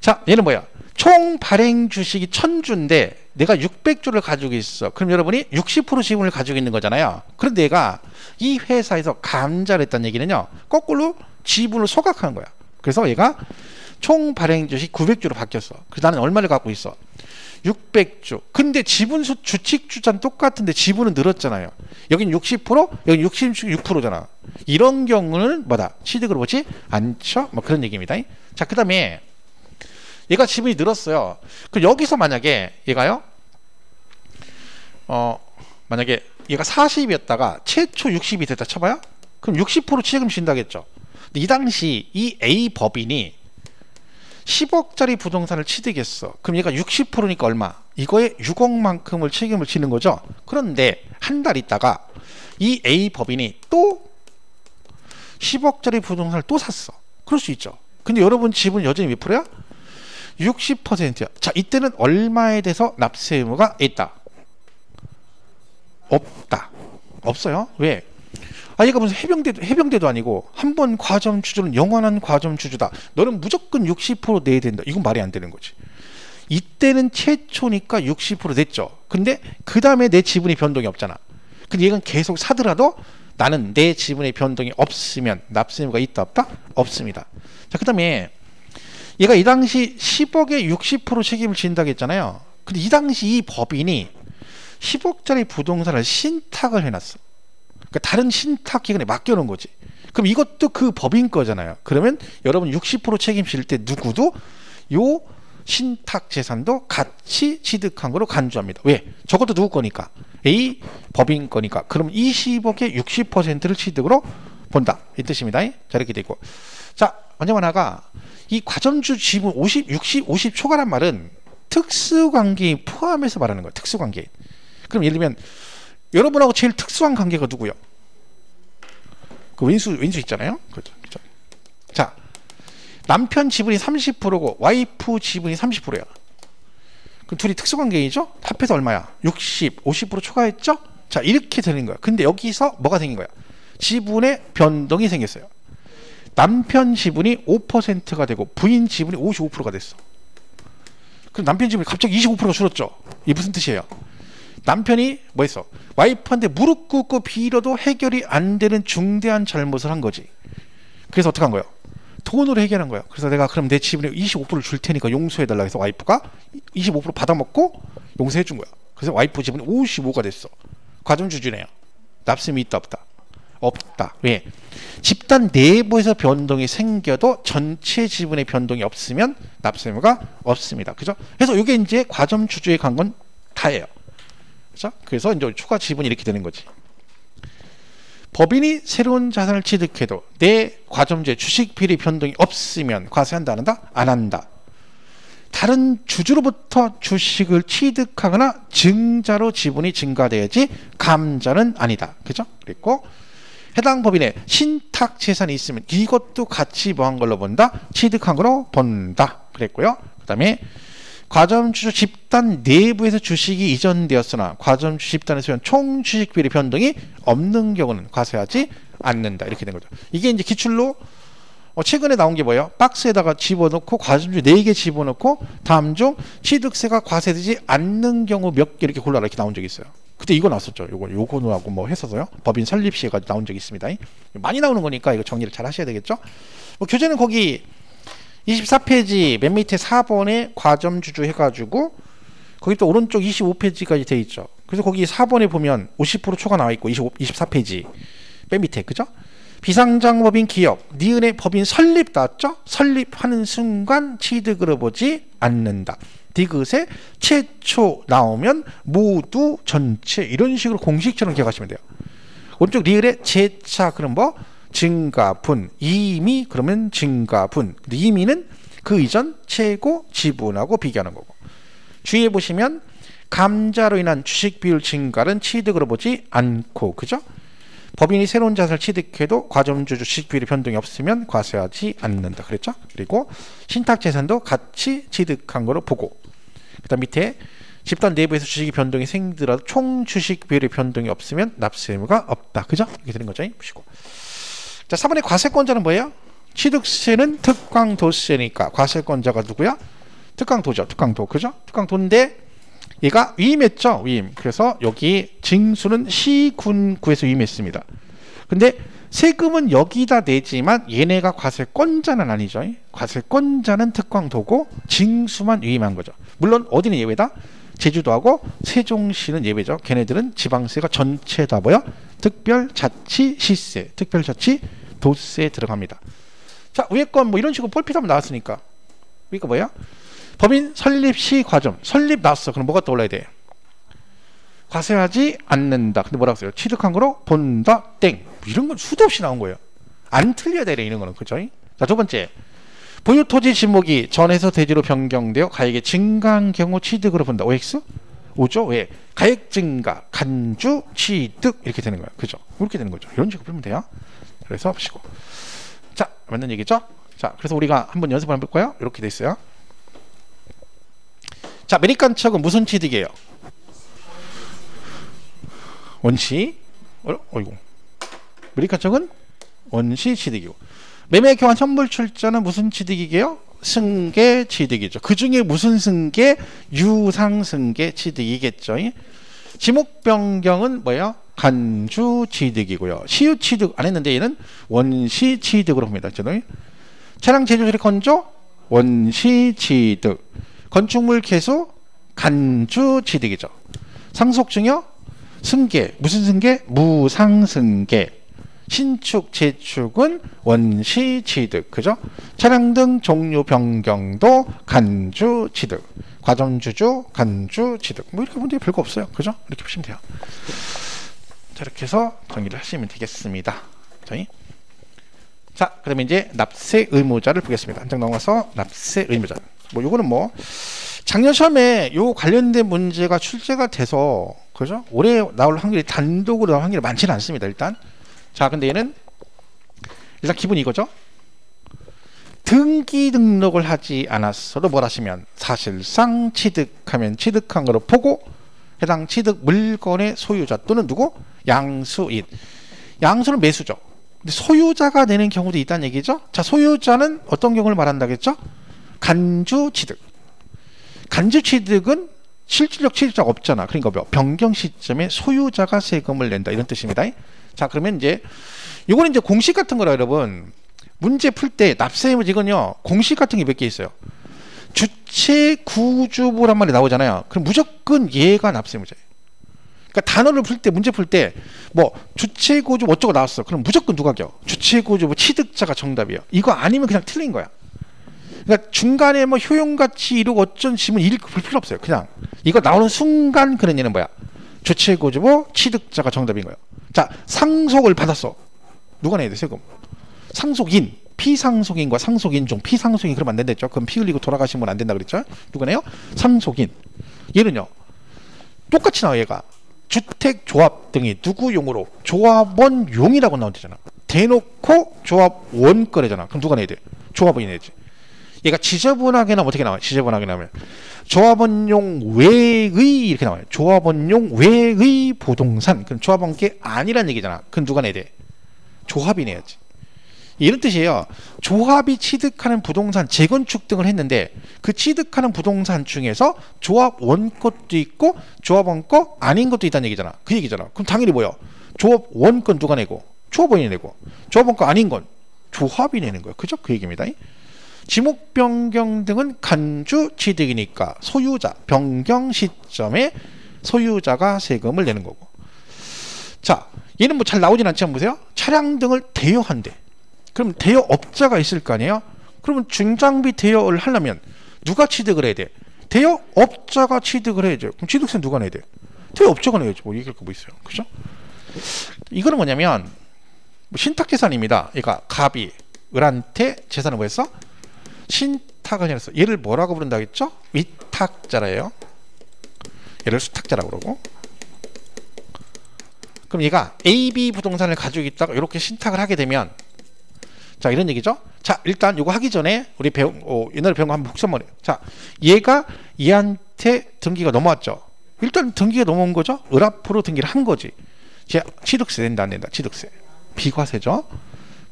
자, 얘는 뭐야? 총 발행 주식이 1000주인데 내가 600주를 가지고 있어. 그럼 여러분이 60% 지분을 가지고 있는 거잖아요. 그런데 얘가 이 회사에서 감자를 했다는 얘기는요, 거꾸로 지분을 소각하는 거야. 그래서 얘가 총 발행 주식 900주로 바뀌었어. 그래서 나는 얼마를 갖고 있어? 600주. 근데 지분 주식 주자는 똑같은데 지분은 늘었잖아요. 여긴 60%, 여긴 66%잖아. 이런 경우는 뭐다? 취득을 보지 않죠? 뭐 그런 얘기입니다. 자, 그 다음에 얘가 지분이 늘었어요. 그럼 여기서 만약에 얘가요, 만약에 얘가 40이었다가 최초 60이 됐다 쳐봐요. 그럼 60% 책임 진다겠죠. 근데 이 당시 이 A 법인이 10억짜리 부동산을 취득했어. 그럼 얘가 60%니까 얼마? 이거에 6억만큼을 책임을 지는 거죠. 그런데 한 달 있다가 이 A 법인이 또 10억짜리 부동산을 또 샀어. 그럴 수 있죠. 근데 여러분 지분 여전히 몇 프로야? 60%야. 자, 이때는 얼마에 대해서 납세 의무가 있다? 없다. 없어요. 왜? 얘가 무슨 해병대도 아니고 한 번 과점 주주는 영원한 과점 주주다. 너는 무조건 60% 내야 된다. 이건 말이 안 되는 거지. 이때는 최초니까 60% 냈죠. 근데 그 다음에 내 지분이 변동이 없잖아. 근데 얘는 계속 사더라도 나는 내 지분의 변동이 없으면 납세 의무가 있다 없다? 없습니다. 자, 그 다음에 얘가 이 당시 10억에 60% 책임을 진다고 했잖아요. 근데 이 당시 이 법인이 10억짜리 부동산을 신탁을 해놨어. 그러니까 다른 신탁 기관에 맡겨놓은 거지. 그럼 이것도 그 법인 거잖아요. 그러면 여러분 60% 책임질 때 누구도 요 신탁 재산도 같이 취득한 거로 간주합니다. 왜? 저것도 누구 거니까? A 법인 거니까. 그럼 20억의 60%를 취득으로 본다. 이 뜻입니다. 자, 이렇게 되고. 자, 언제만 하가 이 과점주 지분 50, 60, 50 초과란 말은 특수관계인 포함해서 말하는 거예요. 특수관계인. 그럼 예를 들면 여러분하고 제일 특수한 관계가 누구요? 그 왼수 있잖아요. 그죠. 자, 남편 지분이 30%고 와이프 지분이 30%야. 그럼 둘이 특수관계이죠? 합해서 얼마야? 60, 50% 초과했죠? 자, 이렇게 되는 거야. 근데 여기서 뭐가 생긴 거야? 지분의 변동이 생겼어요. 남편 지분이 5%가 되고 부인 지분이 55%가 됐어. 그럼 남편 지분이 갑자기 25%가 줄었죠. 이게 무슨 뜻이에요? 남편이 뭐 했어? 와이프한테 무릎 꿇고 빌어도 해결이 안 되는 중대한 잘못을 한 거지. 그래서 어떻게 한 거예요? 돈으로 해결한 거예요. 그래서 내가 그럼 내 지분의 25%를 줄 테니까 용서해달라 해서 와이프가 25% 받아먹고 용서해 준 거야. 그래서 와이프 지분이 55가 됐어. 과점주주네요. 납세이 있다 없다? 없다. 왜? 집단 내부에서 변동이 생겨도 전체 지분의 변동이 없으면 납세의무가 없습니다. 그죠? 그래서 이게 이제 과점주주에 간 건 다예요. 그죠? 그래서 이제 추가 지분이 이렇게 되는 거지. 법인이 새로운 자산을 취득해도 내 과점주의 주식 비율의 변동이 없으면 과세한다 안 한다? 안 한다. 다른 주주로부터 주식을 취득하거나 증자로 지분이 증가돼야지 감자는 아니다. 그죠? 그리고 해당 법인의 신탁 재산이 있으면 이것도 같이 뭐 한 걸로 본다? 취득한 걸로 본다. 그랬고요. 그 다음에 과점주주 집단 내부에서 주식이 이전되었으나 과점주주 집단에서 총 주식 비율의 변동이 없는 경우는 과세하지 않는다. 이렇게 된 거죠. 이게 이제 기출로 최근에 나온 게 뭐예요? 박스에다가 집어넣고 과점주주 4개 집어넣고 다음 중 취득세가 과세되지 않는 경우 몇 개 이렇게 골라라 이렇게 나온 적이 있어요. 그때 이거 나왔었죠. 요거하고 뭐 했어서요. 법인 설립 시에가 나온 적이 있습니다. 많이 나오는 거니까 이거 정리를 잘 하셔야 되겠죠. 뭐 교재는 거기 24페이지 맨 밑에 4번에 과점주주 해가지고 거기 또 오른쪽 25페이지까지 돼 있죠. 그래서 거기 4번에 보면 50% 초과 나와 있고 24페이지 맨 밑에 그죠? 비상장법인 기업 니은의 법인 설립 나왔죠? 설립하는 순간 취득으로 보지 않는다. 디귿에 최초 나오면 모두 전체 이런 식으로 공식처럼 기억하시면 돼요. 오른쪽 리을에 재차 그럼 뭐 증가분 이미 그러면 증가분 이미는 그 이전 최고 지분하고 비교하는 거고 주의해 보시면 감자로 인한 주식 비율 증가는 취득으로 보지 않고 그죠? 법인이 새로운 자산을 취득해도 과점주주 주식 비율의 변동이 없으면 과세하지 않는다 그랬죠? 그리고 신탁재산도 같이 취득한 거로 보고 그 다음 밑에 집단 내부에서 주식이 변동이 생기더라도 총 주식 비율의 변동이 없으면 납세 의무가 없다. 그죠? 이렇게 되는 거죠. 보시고. 자, 4번의 과세권자는 뭐예요? 취득세는 특강도세니까 과세권자가 누구야? 특강도죠. 특강도. 그죠? 특강도인데 얘가 위임했죠. 위임. 그래서 여기 징수는 시군구에서 위임했습니다. 근데 세금은 여기다 내지만 얘네가 과세권자는 아니죠. 과세권자는 특강도고 징수만 위임한 거죠. 물론 어디는 예외다? 제주도하고 세종시는 예외죠. 걔네들은 지방세가 전체 다 뭐야? 특별자치시세, 특별자치도세에 들어갑니다. 자, 위에 건 뭐 이런 식으로 폴핏하면 나왔으니까 위에 거 뭐야? 법인 설립 시 과점. 설립 나왔어. 그럼 뭐가 떠올라야 돼? 과세하지 않는다. 근데 뭐라고 써요? 취득한 거로 본다. 땡. 이런 건 수도 없이 나온 거예요. 안 틀려야 되래 이런 거는. 그죠? 자, 두 번째. 보유 토지 지목이 전에서 대지로 변경되어 가액이 증가한 경우 취득으로 본다. OX? 오죠? 왜? 가액 증가, 간주, 취득 이렇게 되는 거예요. 그죠? 이렇게 되는 거죠. 이런 식으로 풀면 돼요. 그래서 보시고. 자, 맞는 얘기죠? 자, 그래서 우리가 한번 연습을 해볼 거예요. 이렇게 돼 있어요. 자, 매립간척은 무슨 취득이에요? 원시. 어이구. 매립간척은 원시 취득이고. 매매 교환 현물 출자는 무슨 취득이게요? 승계 취득이죠. 그 중에 무슨 승계? 유상 승계 취득이겠죠. 지목 변경은 뭐예요? 간주 취득이고요. 시유 취득 안 했는데 얘는 원시 취득으로 봅니다. 차량 제조 수리 건조 원시 취득. 건축물 개수 간주 취득이죠. 상속 증여 승계 무슨 승계? 무상 승계. 신축 재축은 원시 취득. 그죠? 차량 등 종류 변경도 간주 취득. 과점주주 간주 취득. 뭐 이렇게 문제 별거 없어요. 그죠? 이렇게 보시면 돼요. 자, 이렇게 해서 정리를 하시면 되겠습니다. 자, 그러면 이제 납세 의무자를 보겠습니다. 한 장 넘어가서 납세 의무자. 뭐 요거는 뭐 작년 시험에 요 관련된 문제가 출제가 돼서 그죠? 올해 나올 확률이 단독으로 나올 확률이 많지는 않습니다. 일단 자, 근데 얘는 일단 기본이 이거죠. 등기 등록을 하지 않았어도 뭘 하시면 사실상 취득하면 취득한 거로 보고 해당 취득 물건의 소유자 또는 누구? 양수인. 양수는 매수죠. 근데 소유자가 내는 경우도 있다는 얘기죠. 자, 소유자는 어떤 경우를 말한다겠죠? 간주 취득. 간주 취득은 실질적 취득자가 없잖아. 그러니까 뭐 변경 시점에 소유자가 세금을 낸다 이런 뜻입니다. 자, 그러면 이제 이거는 이제 공식 같은 거라 여러분. 문제 풀 때 납세 의무자 이건요 공식 같은 게 몇 개 있어요. 주체 구주부란 말이 나오잖아요. 그럼 무조건 얘가 납세 의무자예요. 그러니까 단어를 풀 때 문제 풀 때 뭐 주체 구주부 어쩌고 나왔어. 그럼 무조건 누가 겨? 주체 구주부 취득자가 정답이에요. 이거 아니면 그냥 틀린 거야. 그러니까 중간에 뭐 효용같이 이루고 어쩐 지문 읽을 필요 없어요. 그냥 이거 나오는 순간 그런 얘는 뭐야? 주체 구주부 취득자가 정답인 거예요. 자, 상속을 받았어. 누가 내야 돼 세금? 상속인, 피상속인과 상속인 중 피상속인 그러면 안 된댔죠. 그럼 피 흘리고 돌아가시면 안 된다 그랬죠. 누가 내요? 상속인. 얘는요 똑같이 나와. 얘가 주택조합 등이 누구용으로 조합원용이라고 나온대잖아. 대놓고 조합원 거래잖아. 그럼 누가 내야 돼? 조합원이 내지. 얘가 지저분하게 나면 어떻게 나와요? 지저분하게 나오면 조합원용 외의 이렇게 나와요. 조합원용 외의 부동산. 그럼 조합원께 아니란 얘기잖아. 그럼 누가 내야 돼? 조합이 내야지. 이런 뜻이에요. 조합이 취득하는 부동산 재건축 등을 했는데 그 취득하는 부동산 중에서 조합원 것도 있고 조합원 거 아닌 것도 있다는 얘기잖아. 그 얘기잖아. 그럼 당연히 뭐야? 조합원 건 누가 내고? 조합원이 내고. 조합원 거 아닌 건 조합이 내는 거예요. 그죠? 그 얘기입니다. 지목 변경 등은 간주 취득이니까 소유자 변경 시점에 소유자가 세금을 내는 거고. 자, 얘는 뭐 잘 나오진 않지만 보세요. 차량 등을 대여한대. 그럼 대여업자가 있을 거 아니에요? 그러면 중장비 대여를 하려면 누가 취득을 해야 돼? 대여업자가 취득을 해야죠. 그럼 취득세는 누가 내야 돼? 대여업자가 내야지. 뭐 얘기할 거 뭐 있어요. 그죠? 이거는 뭐냐면 신탁재산입니다. 그러니까 갑이 을한테 재산을 뭐 했어? 신탁을 했어. 얘를 뭐라고 부른다 했죠? 위탁자라예요. 얘를 수탁자라고 그러고. 그럼 얘가 AB 부동산을 가지고 있다가 이렇게 신탁을 하게 되면 자, 이런 얘기죠. 자, 일단 이거 하기 전에 우리 옛날에 배운 거 한번 복습만 해요. 자, 얘가 얘한테 등기가 넘어왔죠. 일단 등기가 넘어온 거죠. 을 앞으로 등기를 한 거지. 취득세 낸다 안 낸다? 취득세. 비과세죠.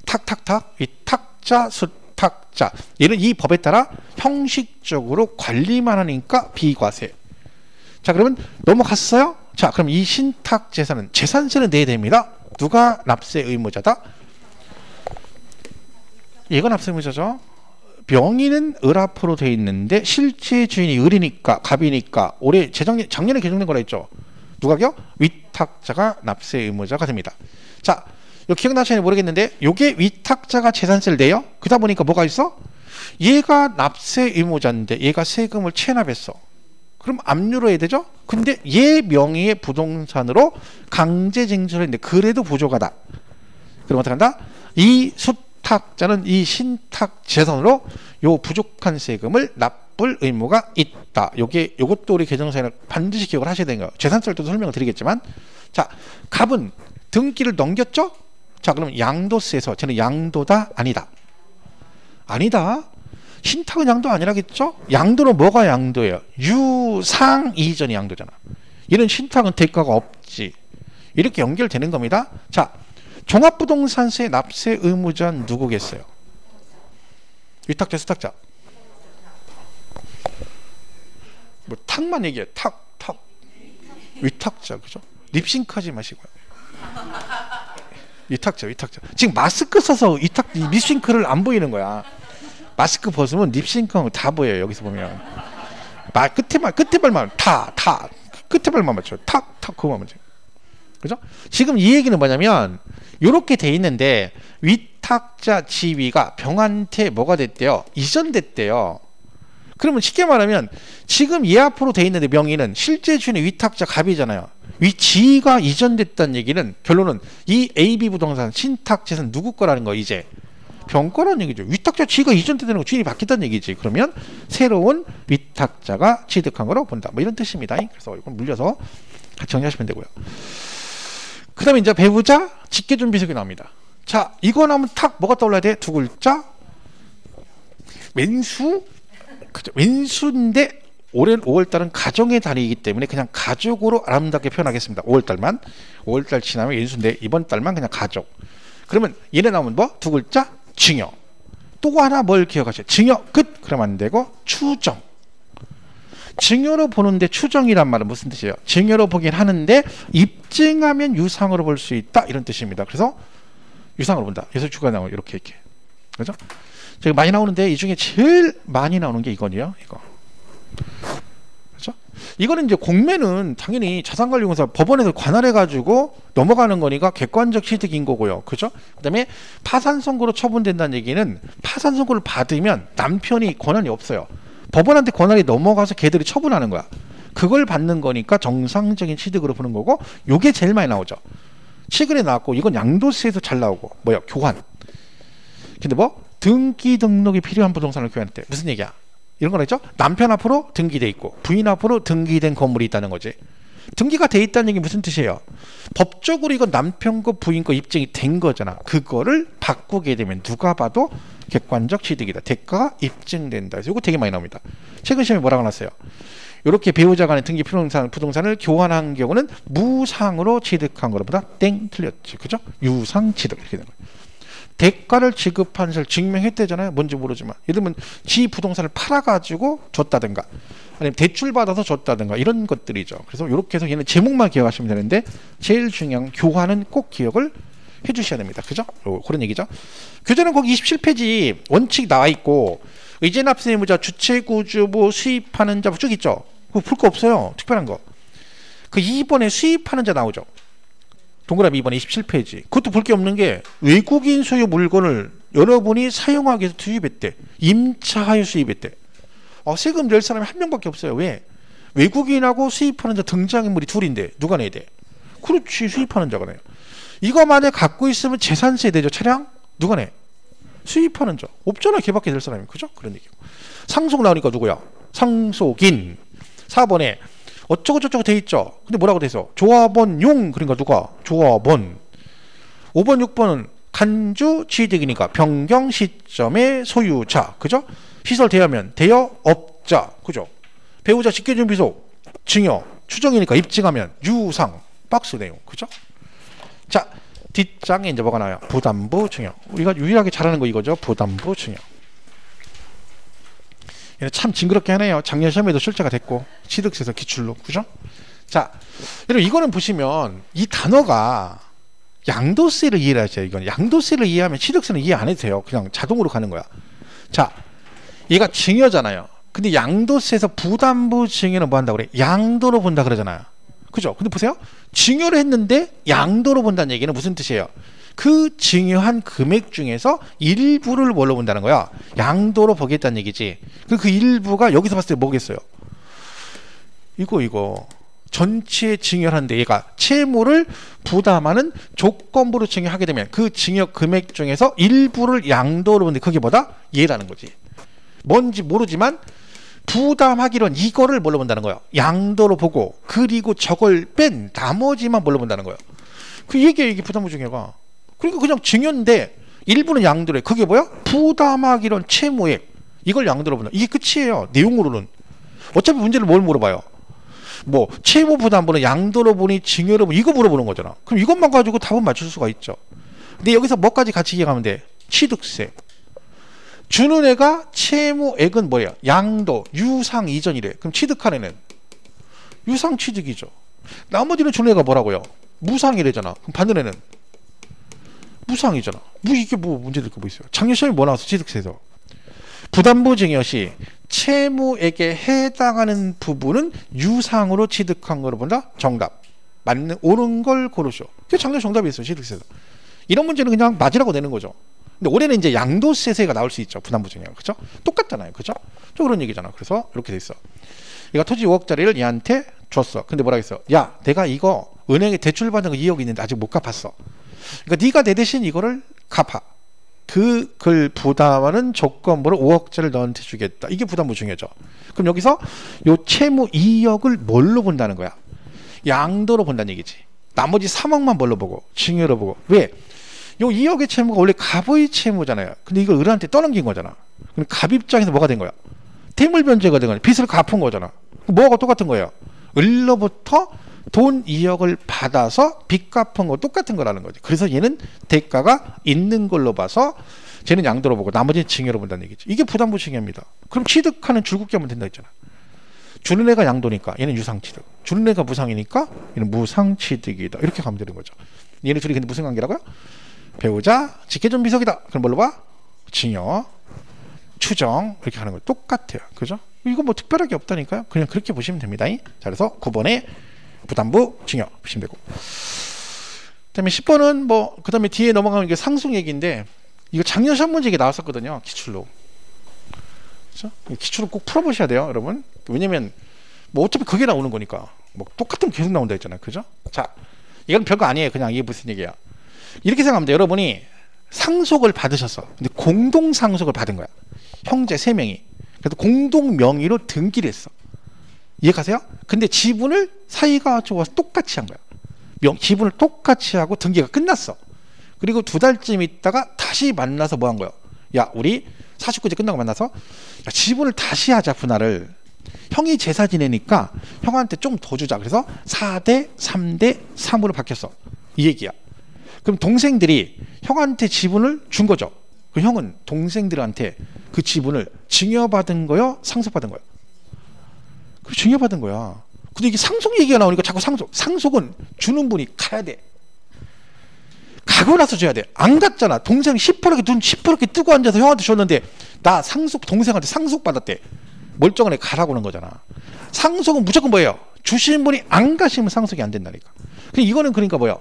탁탁탁 이 탁자 수탁자. 얘는 이 법에 따라 형식적으로 관리만 하니까 비과세. 자, 그러면 넘어갔어요. 자, 그럼 이 신탁 재산은 재산세는 내야 됩니다. 누가 납세 의무자다? 얘가 납세 의무자죠. 명의는 을 앞으로 돼 있는데 실제 주인이 을이니까 갑이니까 올해 작년에 개정된 거라 했죠. 누가요? 위탁자가 납세 의무자가 됩니다. 자, 이거 기억나시는지 모르겠는데 요게 위탁자가 재산세를 내요. 그러다 보니까 뭐가 있어? 얘가 납세 의무자인데 얘가 세금을 체납했어. 그럼 압류로 해야 되죠? 근데 얘 명의의 부동산으로 강제 쟁취를 했는데 그래도 부족하다. 그럼 어떻게 한다? 이 수탁자는 이 신탁 재산으로 요 부족한 세금을 납부할 의무가 있다. 요것도 우리 개정사에는 반드시 기억을 하셔야 되는 거예요. 재산세를 또 설명을 드리겠지만, 자, 갑은 등기를 넘겼죠? 자, 그러면 양도세에서 쟤는 양도다 아니다. 아니다. 신탁은 양도 아니라겠죠? 양도는 뭐가 양도예요? 유상 이전이 양도잖아. 얘는 신탁은 대가가 없지. 이렇게 연결되는 겁니다. 자, 종합부동산세 납세 의무자는 누구겠어요? 위탁자, 수탁자. 뭐 탁만 얘기해. 탁. 위탁자, 그죠? 립싱크하지 마시고요. 위탁자. 지금 마스크 써서 립싱크를 안 보이는 거야. 마스크 벗으면 립싱크하고 다 보여요. 여기서 보면 끝에 발만 끝에 발만 맞춰. 탁 그거만 맞춰. 그죠? 지금 이 얘기는 뭐냐면 이렇게 돼 있는데 위탁자 지위가 병한테 뭐가 됐대요? 이전됐대요. 그러면 쉽게 말하면 지금 얘 앞으로 돼 있는데 명의는 실제 주인의 위탁자 갑이잖아요. 지위가 이전됐다는 얘기는 결론은 이 AB 부동산 신탁 재산 누구 거라는 거 이제 병 거라는 얘기죠. 위탁자 지위가 이전되는 거 주인이 바뀌었다는 얘기지. 그러면 새로운 위탁자가 취득한 거로 본다. 뭐 이런 뜻입니다. 그래서 이건 물려서 같이 정리하시면 되고요. 그 다음에 이제 배우자 직계존비속이 나옵니다. 자, 이거 나오면 탁 뭐가 떠올라야 돼? 두 글자. 왼수. 그죠? 왼수인데 올해는 5월달은 가정의 달이기 때문에 그냥 가족으로 아름답게 표현하겠습니다. 5월달만. 5월달 지나면 왼수인데 이번 달만 그냥 가족. 그러면 얘네 나오면 뭐? 두 글자. 증여. 또 하나 뭘 기억하세요? 증여 끝. 그러면 안 되고 추정. 증여로 보는데 추정이란 말은 무슨 뜻이에요? 증여로 보긴 하는데 입증하면 유상으로 볼 수 있다 이런 뜻입니다. 그래서 유상으로 본다. 예술주가 나오고 이렇게 그죠? 저기 많이 나오는데 이 중에 제일 많이 나오는 게 이거네요. 이거. 그죠? 이거는 이제 공매는 당연히 자산관리공사 법원에서 관할해 가지고 넘어가는 거니까 객관적 취득인 거고요. 그죠? 그다음에 파산 선고로 처분된다는 얘기는 파산 선고를 받으면 남편이 권한이 없어요. 법원한테 권한이 넘어가서 걔들이 처분하는 거야. 그걸 받는 거니까 정상적인 취득으로 보는 거고 요게 제일 많이 나오죠. 최근에 나왔고 이건 양도세에서 잘 나오고 뭐야? 교환. 근데 뭐? 등기 등록이 필요한 부동산을 교환할 때 무슨 얘기야? 이런 거 있죠? 남편 앞으로 등기돼 있고 부인 앞으로 등기된 건물이 있다는 거지. 등기가 돼 있다는 얘기 무슨 뜻이에요? 법적으로 이건 남편 거 부인 거 입증이 된 거잖아. 그거를 바꾸게 되면 누가 봐도 객관적 취득이다. 대가가 입증된다. 그래서 이거 되게 많이 나옵니다. 최근 시험에 뭐라고 나왔어요? 이렇게 배우자 간의 등기 부동산을 교환한 경우는 무상으로 취득한 것보다 땡 틀렸지. 그죠? 유상 취득 이렇게 되는 거예요. 대가를 지급한 것을 증명했대잖아요. 뭔지 모르지만. 예를 들면 지 부동산을 팔아가지고 줬다든가 아니면 대출받아서 줬다든가 이런 것들이죠. 그래서 이렇게 해서 얘는 제목만 기억하시면 되는데 제일 중요한 교환은 꼭 기억을 해주셔야 됩니다. 그죠? 그런 얘기죠. 교재는 거기 27페이지 원칙 나와 있고 의제납세 의무자 주체구주부 수입하는 자 쭉 있죠. 그거 볼 거 없어요. 특별한 거. 그 2번에 수입하는 자 나오죠. 동그라미 2번 27페이지. 그것도 볼 게 없는 게 외국인 소유 물건을 여러분이 사용하기 위해서 수입했대. 임차하여 수입했대. 세금 낼 사람이 한 명밖에 없어요. 왜? 외국인하고 수입하는 자 등장인물이 둘인데 누가 내야 돼? 그렇지. 수입하는 자가 내요. 이거 만약에 갖고 있으면 재산세 되죠. 차량? 누가 내? 수입하는 자. 없잖아. 걔밖에 낼 사람이. 그죠? 그런 얘기고. 상속 나오니까 누구야? 상속인. 4번에 어쩌고저쩌고 돼 있죠. 근데 뭐라고 돼 있어? 조합원용. 그러니까 누가? 조합원. 5번 6번은 간주 취득이니까 변경 시점의 소유자. 그죠? 시설 대여면 대여업자. 그죠? 배우자 직계준비소 증여. 추정이니까 입증하면 유상. 박스 내용. 그죠? 자, 뒷장에 이제 뭐가 나와요? 부담부 증여. 우리가 유일하게 잘하는 거 이거죠. 부담부 증여. 참 징그럽게 하네요. 작년 시험에도 출제가 됐고 취득세에서 기출로. 그죠? 자, 여러분 이거는 보시면 이 단어가 양도세를 이해를 하셔요. 이건 양도세를 이해하면 취득세는 이해 안 해도 돼요. 그냥 자동으로 가는 거야. 자, 얘가 증여잖아요. 근데 양도세에서 부담부 증여는 뭐 한다고 그래? 양도로 본다 그러잖아요. 그죠? 근데 보세요. 증여를 했는데 양도로 본다는 얘기는 무슨 뜻이에요? 그 증여한 금액 중에서 일부를 뭘로 본다는 거야? 양도로 보겠다는 얘기지. 그 일부가 여기서 봤을 때 뭐겠어요? 이거 전체 증여하는데 얘가 채무를 부담하는 조건부로 증여하게 되면 그 증여 금액 중에서 일부를 양도로 보는데 그게 뭐다? 얘라는 거지. 뭔지 모르지만 부담하기로는 이거를 뭘로 본다는 거예요? 양도로 보고 그리고 저걸 뺀 나머지만 뭘로 본다는 거예요? 그 얘기예요. 이게 부담부 증여가. 그러니까 그냥 증여인데 일부는 양도로 해. 그게 뭐야? 부담하기로는 채무액. 이걸 양도로 본다. 이게 끝이에요. 내용으로는. 어차피 문제를 뭘 물어봐요? 뭐 채무 부담부는 양도로 보니 증여로 보니 이거 물어보는 거잖아. 그럼 이것만 가지고 답은 맞출 수가 있죠. 근데 여기서 뭐까지 같이 기억하면 돼? 취득세. 주는 애가 채무액은 뭐예요? 양도, 유상 이전이래. 그럼 취득한 애는 유상 취득이죠. 나머지는 주는 애가 뭐라고요? 무상이래잖아. 그럼 받는 애는 무상이잖아. 이게 뭐 문제될 거 뭐 있어요? 작년 시험에 뭐 나왔어? 취득세에서. 부담부 증여 시 채무액에 해당하는 부분은 유상으로 취득한 거로 본다? 정답. 맞는 옳은 걸 고르쇼. 그게 작년 정답이 있어요. 취득세에서. 이런 문제는 그냥 맞으라고 내는 거죠. 근데 올해는 이제 양도세가 나올 수 있죠. 부담부 증여. 그죠? 똑같잖아요. 그죠? 또 그런 얘기잖아. 그래서 이렇게 돼 있어. 얘가 토지 5억짜리를 얘한테 줬어. 근데 뭐라 했어? 야, 내가 이거 은행에 대출 받은 거 2억 있는데 아직 못 갚았어. 그러니까 네가 내 대신 이거를 갚아. 그걸 부담하는 조건부로 5억짜리를 너한테 주겠다. 이게 부담부 증여죠. 그럼 여기서 요 채무 2억을 뭘로 본다는 거야? 양도로 본다는 얘기지. 나머지 3억만 뭘로 보고? 증여로 보고. 왜? 요 2억의 채무가 원래 갑의 채무잖아요. 근데 이걸 을한테 떠넘긴 거잖아. 그럼 갑 입장에서 뭐가 된 거야? 태물 변제가 된 거야. 빚을 갚은 거잖아. 뭐가 똑같은 거예요? 을로부터 돈 2억을 받아서 빚 갚은 거 똑같은 거라는 거지. 그래서 얘는 대가가 있는 걸로 봐서 쟤는 양도로 보고 나머지는 증여로 본다는 얘기죠. 이게 부담부 증여입니다. 그럼 취득하는 줄긋기 하면 된다 했잖아. 주는 애가 양도니까 얘는 유상취득, 주는 애가 무상이니까 얘는 무상취득이다. 이렇게 가면 되는 거죠. 얘네 둘이 근데 무슨 관계라고요? 배우자, 직계존 비속이다. 그럼 뭘로 봐? 증여, 추정 이렇게 하는 거 똑같아요. 그죠? 이거 뭐 특별하게 없다니까요. 그냥 그렇게 보시면 됩니다. 자, 그래서 9번에 부담부 증여 보시면 되고, 그다음에 10번은 뭐 그다음에 뒤에 넘어가면 이게 상속 얘기인데 이거 작년 시험 문제 나왔었거든요. 기출로. 그렇죠? 기출로 꼭 풀어보셔야 돼요, 여러분. 왜냐면 뭐 어차피 그게 나오는 거니까 뭐 똑같은 계속 나온다 했잖아요. 그죠? 자, 이건 별거 아니에요. 그냥 이게 무슨 얘기야. 이렇게 생각하면 돼요. 여러분이 상속을 받으셨어. 근데 공동 상속을 받은 거야. 형제 3명이. 그래서 공동 명의로 등기를 했어. 이해가세요? 근데 지분을 사이가 좋아서 똑같이 한 거야. 지분을 똑같이 하고 등기가 끝났어. 그리고 2달쯤 있다가 다시 만나서 뭐 한 거야? 야, 우리 49제 끝나고 만나서 야, 지분을 다시 하자, 분할을. 형이 제사 지내니까 형한테 좀 더 주자. 그래서 4대 3대 3으로 바뀌었어. 이 얘기야. 그럼 동생들이 형한테 지분을 준 거죠. 그 형은 동생들한테 그 지분을 증여받은 거요? 상속받은 거야? 그 증여받은 거야. 근데 이게 상속 얘기가 나오니까 자꾸 상속은 주는 분이 가야 돼. 가고 나서 줘야 돼. 안 갔잖아. 동생이 10%게 눈 10%게 뜨고 앉아서 형한테 줬는데 나 동생한테 상속 받았대. 멀쩡한 애 가라고 하는 거잖아. 상속은 무조건 뭐예요? 주시는 분이 안 가시면 상속이 안 된다니까. 이거는 그러니까 뭐예요?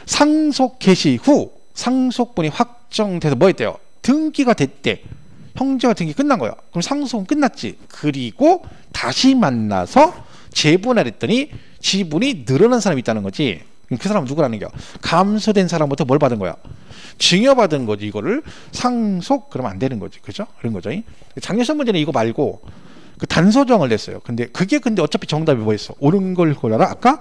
상속 개시 후 상속분이 확정돼서 뭐 했대요? 등기가 됐대. 형제가 등기 끝난 거야. 그럼 상속은 끝났지. 그리고 다시 만나서 재분할했더니 지분이 늘어난 사람이 있다는 거지. 그 사람은 누구라는 거야? 감소된 사람부터 뭘 받은 거야? 증여받은 거지. 이거를 상속 그러면 안 되는 거지. 그죠? 그런 거죠. 작년 시험 문제는 이거 말고 그 단서정을 냈어요. 근데 어차피 정답이 뭐였어? 옳은 걸 골라라. 아까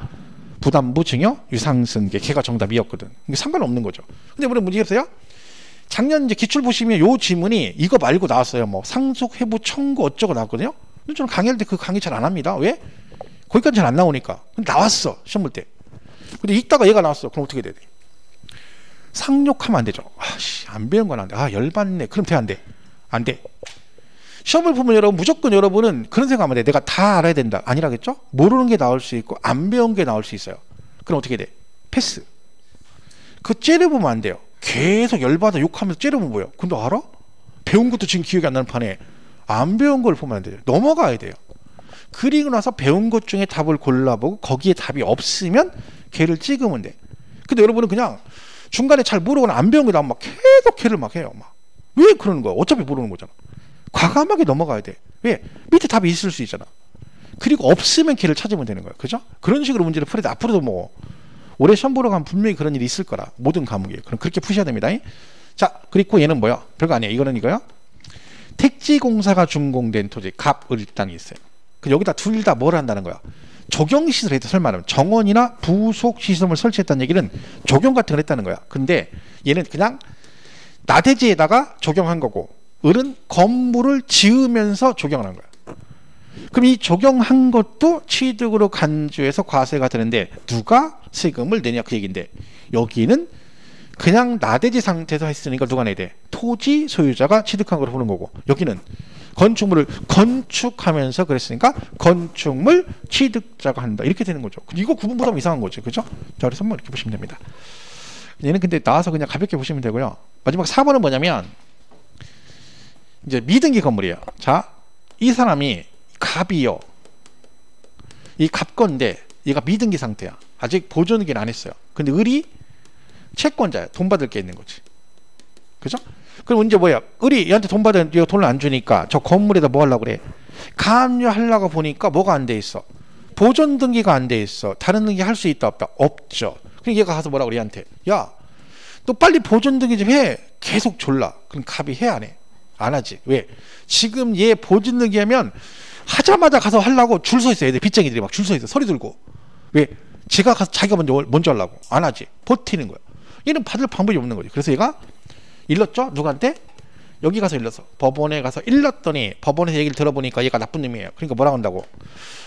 부담부 증여 유상승계 걔가 정답이었거든. 이게 상관없는 거죠. 근데 우리 문제 있어요? 작년 이제 기출 보시면 요 지문이 이거 말고 나왔어요. 뭐 상속 회부 청구 어쩌고 나왔거든요. 근데 저는 강의할 때 그 강의 잘 안 합니다. 왜? 거기까지 잘 안 나오니까. 근데 나왔어 시험 볼 때. 근데 읽다가 얘가 나왔어. 그럼 어떻게 돼야 돼? 상욕하면 안 되죠. 아씨, 안 배운 건 안 돼. 아, 열받네. 그럼 돼, 안 돼? 안 돼. 시험을 보면 여러분 무조건 여러분은 그런 생각하면 돼. 내가 다 알아야 된다. 아니라겠죠? 모르는 게 나올 수 있고 안 배운 게 나올 수 있어요. 그럼 어떻게 돼? 패스. 그 째려보면 안 돼요. 계속 열받아 욕하면서 째려보면 뭐예요? 근데 알아? 배운 것도 지금 기억이 안 나는 판에 안 배운 걸 보면 안 돼요. 넘어가야 돼요. 그리고 나서 배운 것 중에 답을 골라보고 거기에 답이 없으면 걔를 찍으면 돼. 근데 여러분은 그냥 중간에 잘 모르거나 안 배운 게 나오면 막 계속 걔를 막 해요. 막. 왜 그러는 거야? 어차피 모르는 거잖아. 과감하게 넘어가야 돼. 왜? 밑에 답이 있을 수 있잖아. 그리고 없으면 걔를 찾으면 되는 거야. 그죠? 그런 식으로 문제를 풀어야 돼. 앞으로도 뭐 올해 시험 보러 가면 분명히 그런 일이 있을 거라. 모든 과목에. 그럼 그렇게 푸셔야 됩니다. 자, 그리고 얘는 뭐야? 별거 아니에요. 이거는 이거요. 택지공사가 준공된 토지 갑을 땅이 있어요. 여기다 둘 다 뭘 한다는 거야? 적용시설을 했다. 설마 정원이나 부속시설을 설치했다는 얘기는 적용 같은 걸 했다는 거야. 근데 얘는 그냥 나대지에다가 적용한 거고 을은 건물을 지으면서 적용을 한 거야. 그럼 이 적용한 것도 취득으로 간주해서 과세가 되는데 누가 세금을 내냐 그 얘기인데 여기는 그냥 나대지 상태에서 했으니까 누가 내야 돼? 토지 소유자가 취득한 거로 보는 거고 여기는 건축물을 건축하면서 그랬으니까 건축물 취득자가 한다. 이렇게 되는 거죠. 이거 구분보다 이상한 거죠. 그죠? 자, 그래서 한번 이렇게 보시면 됩니다. 얘는 근데 나와서 그냥 가볍게 보시면 되고요. 마지막 4번은 뭐냐면 이제 미등기 건물이에요. 자, 이 사람이 갑이요. 이 갑건데 얘가 미등기 상태야. 아직 보존등기는 안 했어요. 근데 을이 채권자야. 돈 받을 게 있는 거지. 그죠? 그럼 이제 뭐야? 을이 얘한테 돈 받은 얘가 돈을 안 주니까 저 건물에다 뭐 하려고 그래? 감유하려고 보니까 뭐가 안 돼 있어? 보존 등기가 안 돼 있어. 다른 등기 할 수 있다 없다? 없죠. 그럼 얘가 가서 뭐라고 그래? 얘한테 야, 너 빨리 보존 등기 좀 해. 계속 졸라. 그럼 갑이 해 안 해? 안 하지. 왜? 지금 얘 보존 등기 하면 하자마자 가서 하려고 줄 서 있어. 애들 빚쟁이들이 막 줄 서 있어. 서리 들고. 왜? 제가 가서 자기가 먼저 하려고 안 하지. 버티는 거야. 얘는 받을 방법이 없는 거지. 그래서 얘가 일렀죠. 누구한테? 여기 가서 일렀어. 법원에 가서 일렀더니 법원에서 얘기를 들어보니까 얘가 나쁜 놈이에요. 그러니까 뭐라고 한다고?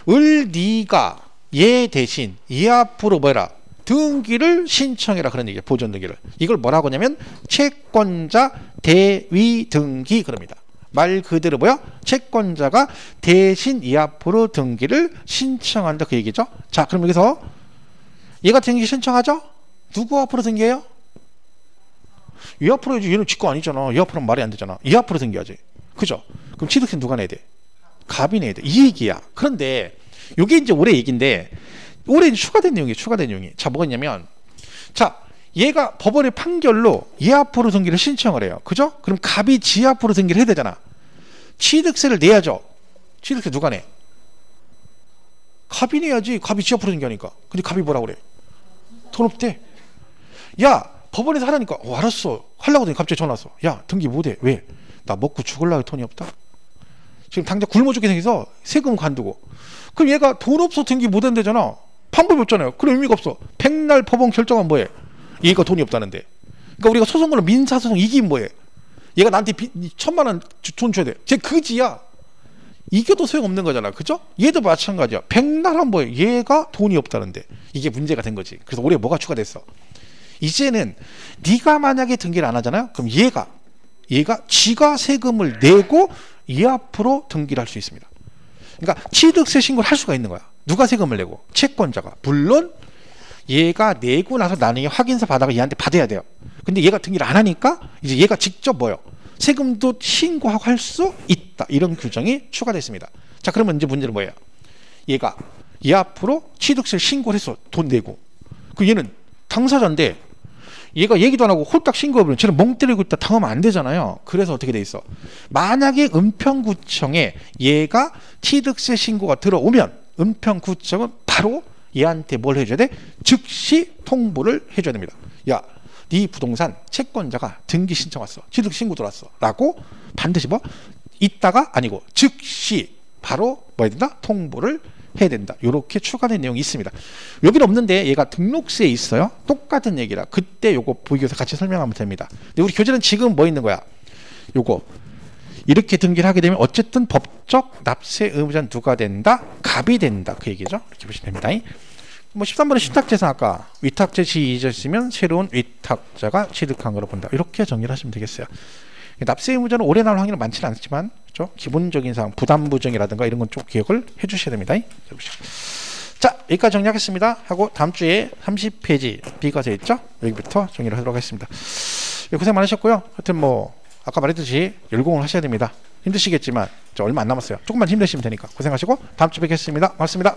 네가 얘 대신 얘 앞으로 뭐라? 등기를 신청해라. 그런 얘기예요. 보존 등기를. 이걸 뭐라고 하냐면 채권자 대위 등기 그럽니다. 말 그대로 뭐야? 채권자가 대신 이 앞으로 등기를 신청한다 그 얘기죠. 자, 그럼 여기서 얘가 등기 신청하죠? 누구 앞으로 등기해요? 이 앞으로 해야지. 얘는 지거 아니잖아. 이 앞으로는 말이 안 되잖아. 이 앞으로 등기하지. 그죠? 그럼 취득세 누가 내야 돼? 갑이 내야 돼. 이 얘기야. 그런데 이게 이제 올해 얘기인데 올해 추가된 내용이에요. 추가된 내용이. 자, 뭐가 있냐면 자, 얘가 법원의 판결로 얘 앞으로 등기를 신청을 해요. 그죠? 그럼 갑이 지 앞으로 등기를 해야 되잖아. 취득세를 내야죠. 취득세 누가 내? 갑이 내야지. 갑이 지 앞으로 등기하니까. 근데 갑이 뭐라고 그래? 돈 없대. 야, 법원에서 하라니까 알았어. 하려고 하더니 갑자기 전화 왔어. 야, 등기 못해. 왜? 나 먹고 죽을라고 돈이 없다. 지금 당장 굶어 죽게 생겨서 세금 관두고. 그럼 얘가 돈 없어 등기 못한대잖아. 방법이 없잖아요. 그럼 의미가 없어. 백날 법원 결정은 뭐해? 얘가 돈이 없다는데. 그러니까 우리가 소송으로 민사소송 이기면 뭐해? 얘가 나한테 1,000만 원 돈 줘야 돼. 쟤 그지야. 이겨도 소용없는 거잖아. 그죠? 얘도 마찬가지야. 백날 한 뭐해? 얘가 돈이 없다는데. 이게 문제가 된 거지. 그래서 올해 뭐가 추가됐어? 이제는 네가 만약에 등기를 안 하잖아요. 그럼 얘가 지가 세금을 내고 이 앞으로 등기를 할 수 있습니다. 그러니까 취득세 신고를 할 수가 있는 거야. 누가 세금을 내고? 채권자가. 물론 얘가 내고 나서 나중에 확인서 받아가 얘한테 받아야 돼요. 근데 얘가 등기를 안 하니까 이제 얘가 직접 뭐요? 세금도 신고하고 할 수 있다. 이런 규정이 추가됐습니다. 자, 그러면 이제 문제는 뭐예요? 얘가 얘 앞으로 취득세 신고를 해서 돈 내고 그 얘는 당사자인데 얘가 얘기도 안 하고 홀딱 신고해버리면 쟤는 멍 때리고 있다 당하면 안 되잖아요. 그래서 어떻게 돼 있어? 만약에 은평구청에 얘가 취득세 신고가 들어오면 은평구청은 바로 얘한테 뭘 해줘야 돼? 즉시 통보를 해줘야 됩니다. 야, 네 부동산 채권자가 등기 신청 왔어. 취득 신고 들어왔어. 라고 반드시 뭐? 있다가 아니고 즉시 바로 뭐 해야 된다? 통보를 해야 된다. 이렇게 추가된 내용이 있습니다. 여기는 없는데 얘가 등록세에 있어요. 똑같은 얘기라. 그때 요거 보기에서 같이 설명하면 됩니다. 근데 우리 교재는 지금 뭐 있는 거야? 요거 이렇게 등기를 하게 되면 어쨌든 법적 납세 의무자는 누가 된다? 갑이 된다. 그 얘기죠. 이렇게 보시면 됩니다. 뭐 13번은 신탁재산 아까 위탁재 지이졌으면 새로운 위탁자가 취득한 거로 본다. 이렇게 정리를 하시면 되겠어요. 납세 의무자는 오래 나올 확률은 많지는 않지만 그렇죠? 기본적인 사항 부담부정이라든가 이런 건 좀 기억을 해주셔야 됩니다. 자, 여기까지 정리하겠습니다. 하고 다음 주에 30페이지 B과서 있죠? 여기부터 정리를 하도록 하겠습니다. 고생 많으셨고요. 하여튼 뭐 아까 말했듯이 열공을 하셔야 됩니다. 힘드시겠지만 얼마 안 남았어요. 조금만 힘내시면 되니까 고생하시고 다음 주에 뵙겠습니다. 고맙습니다.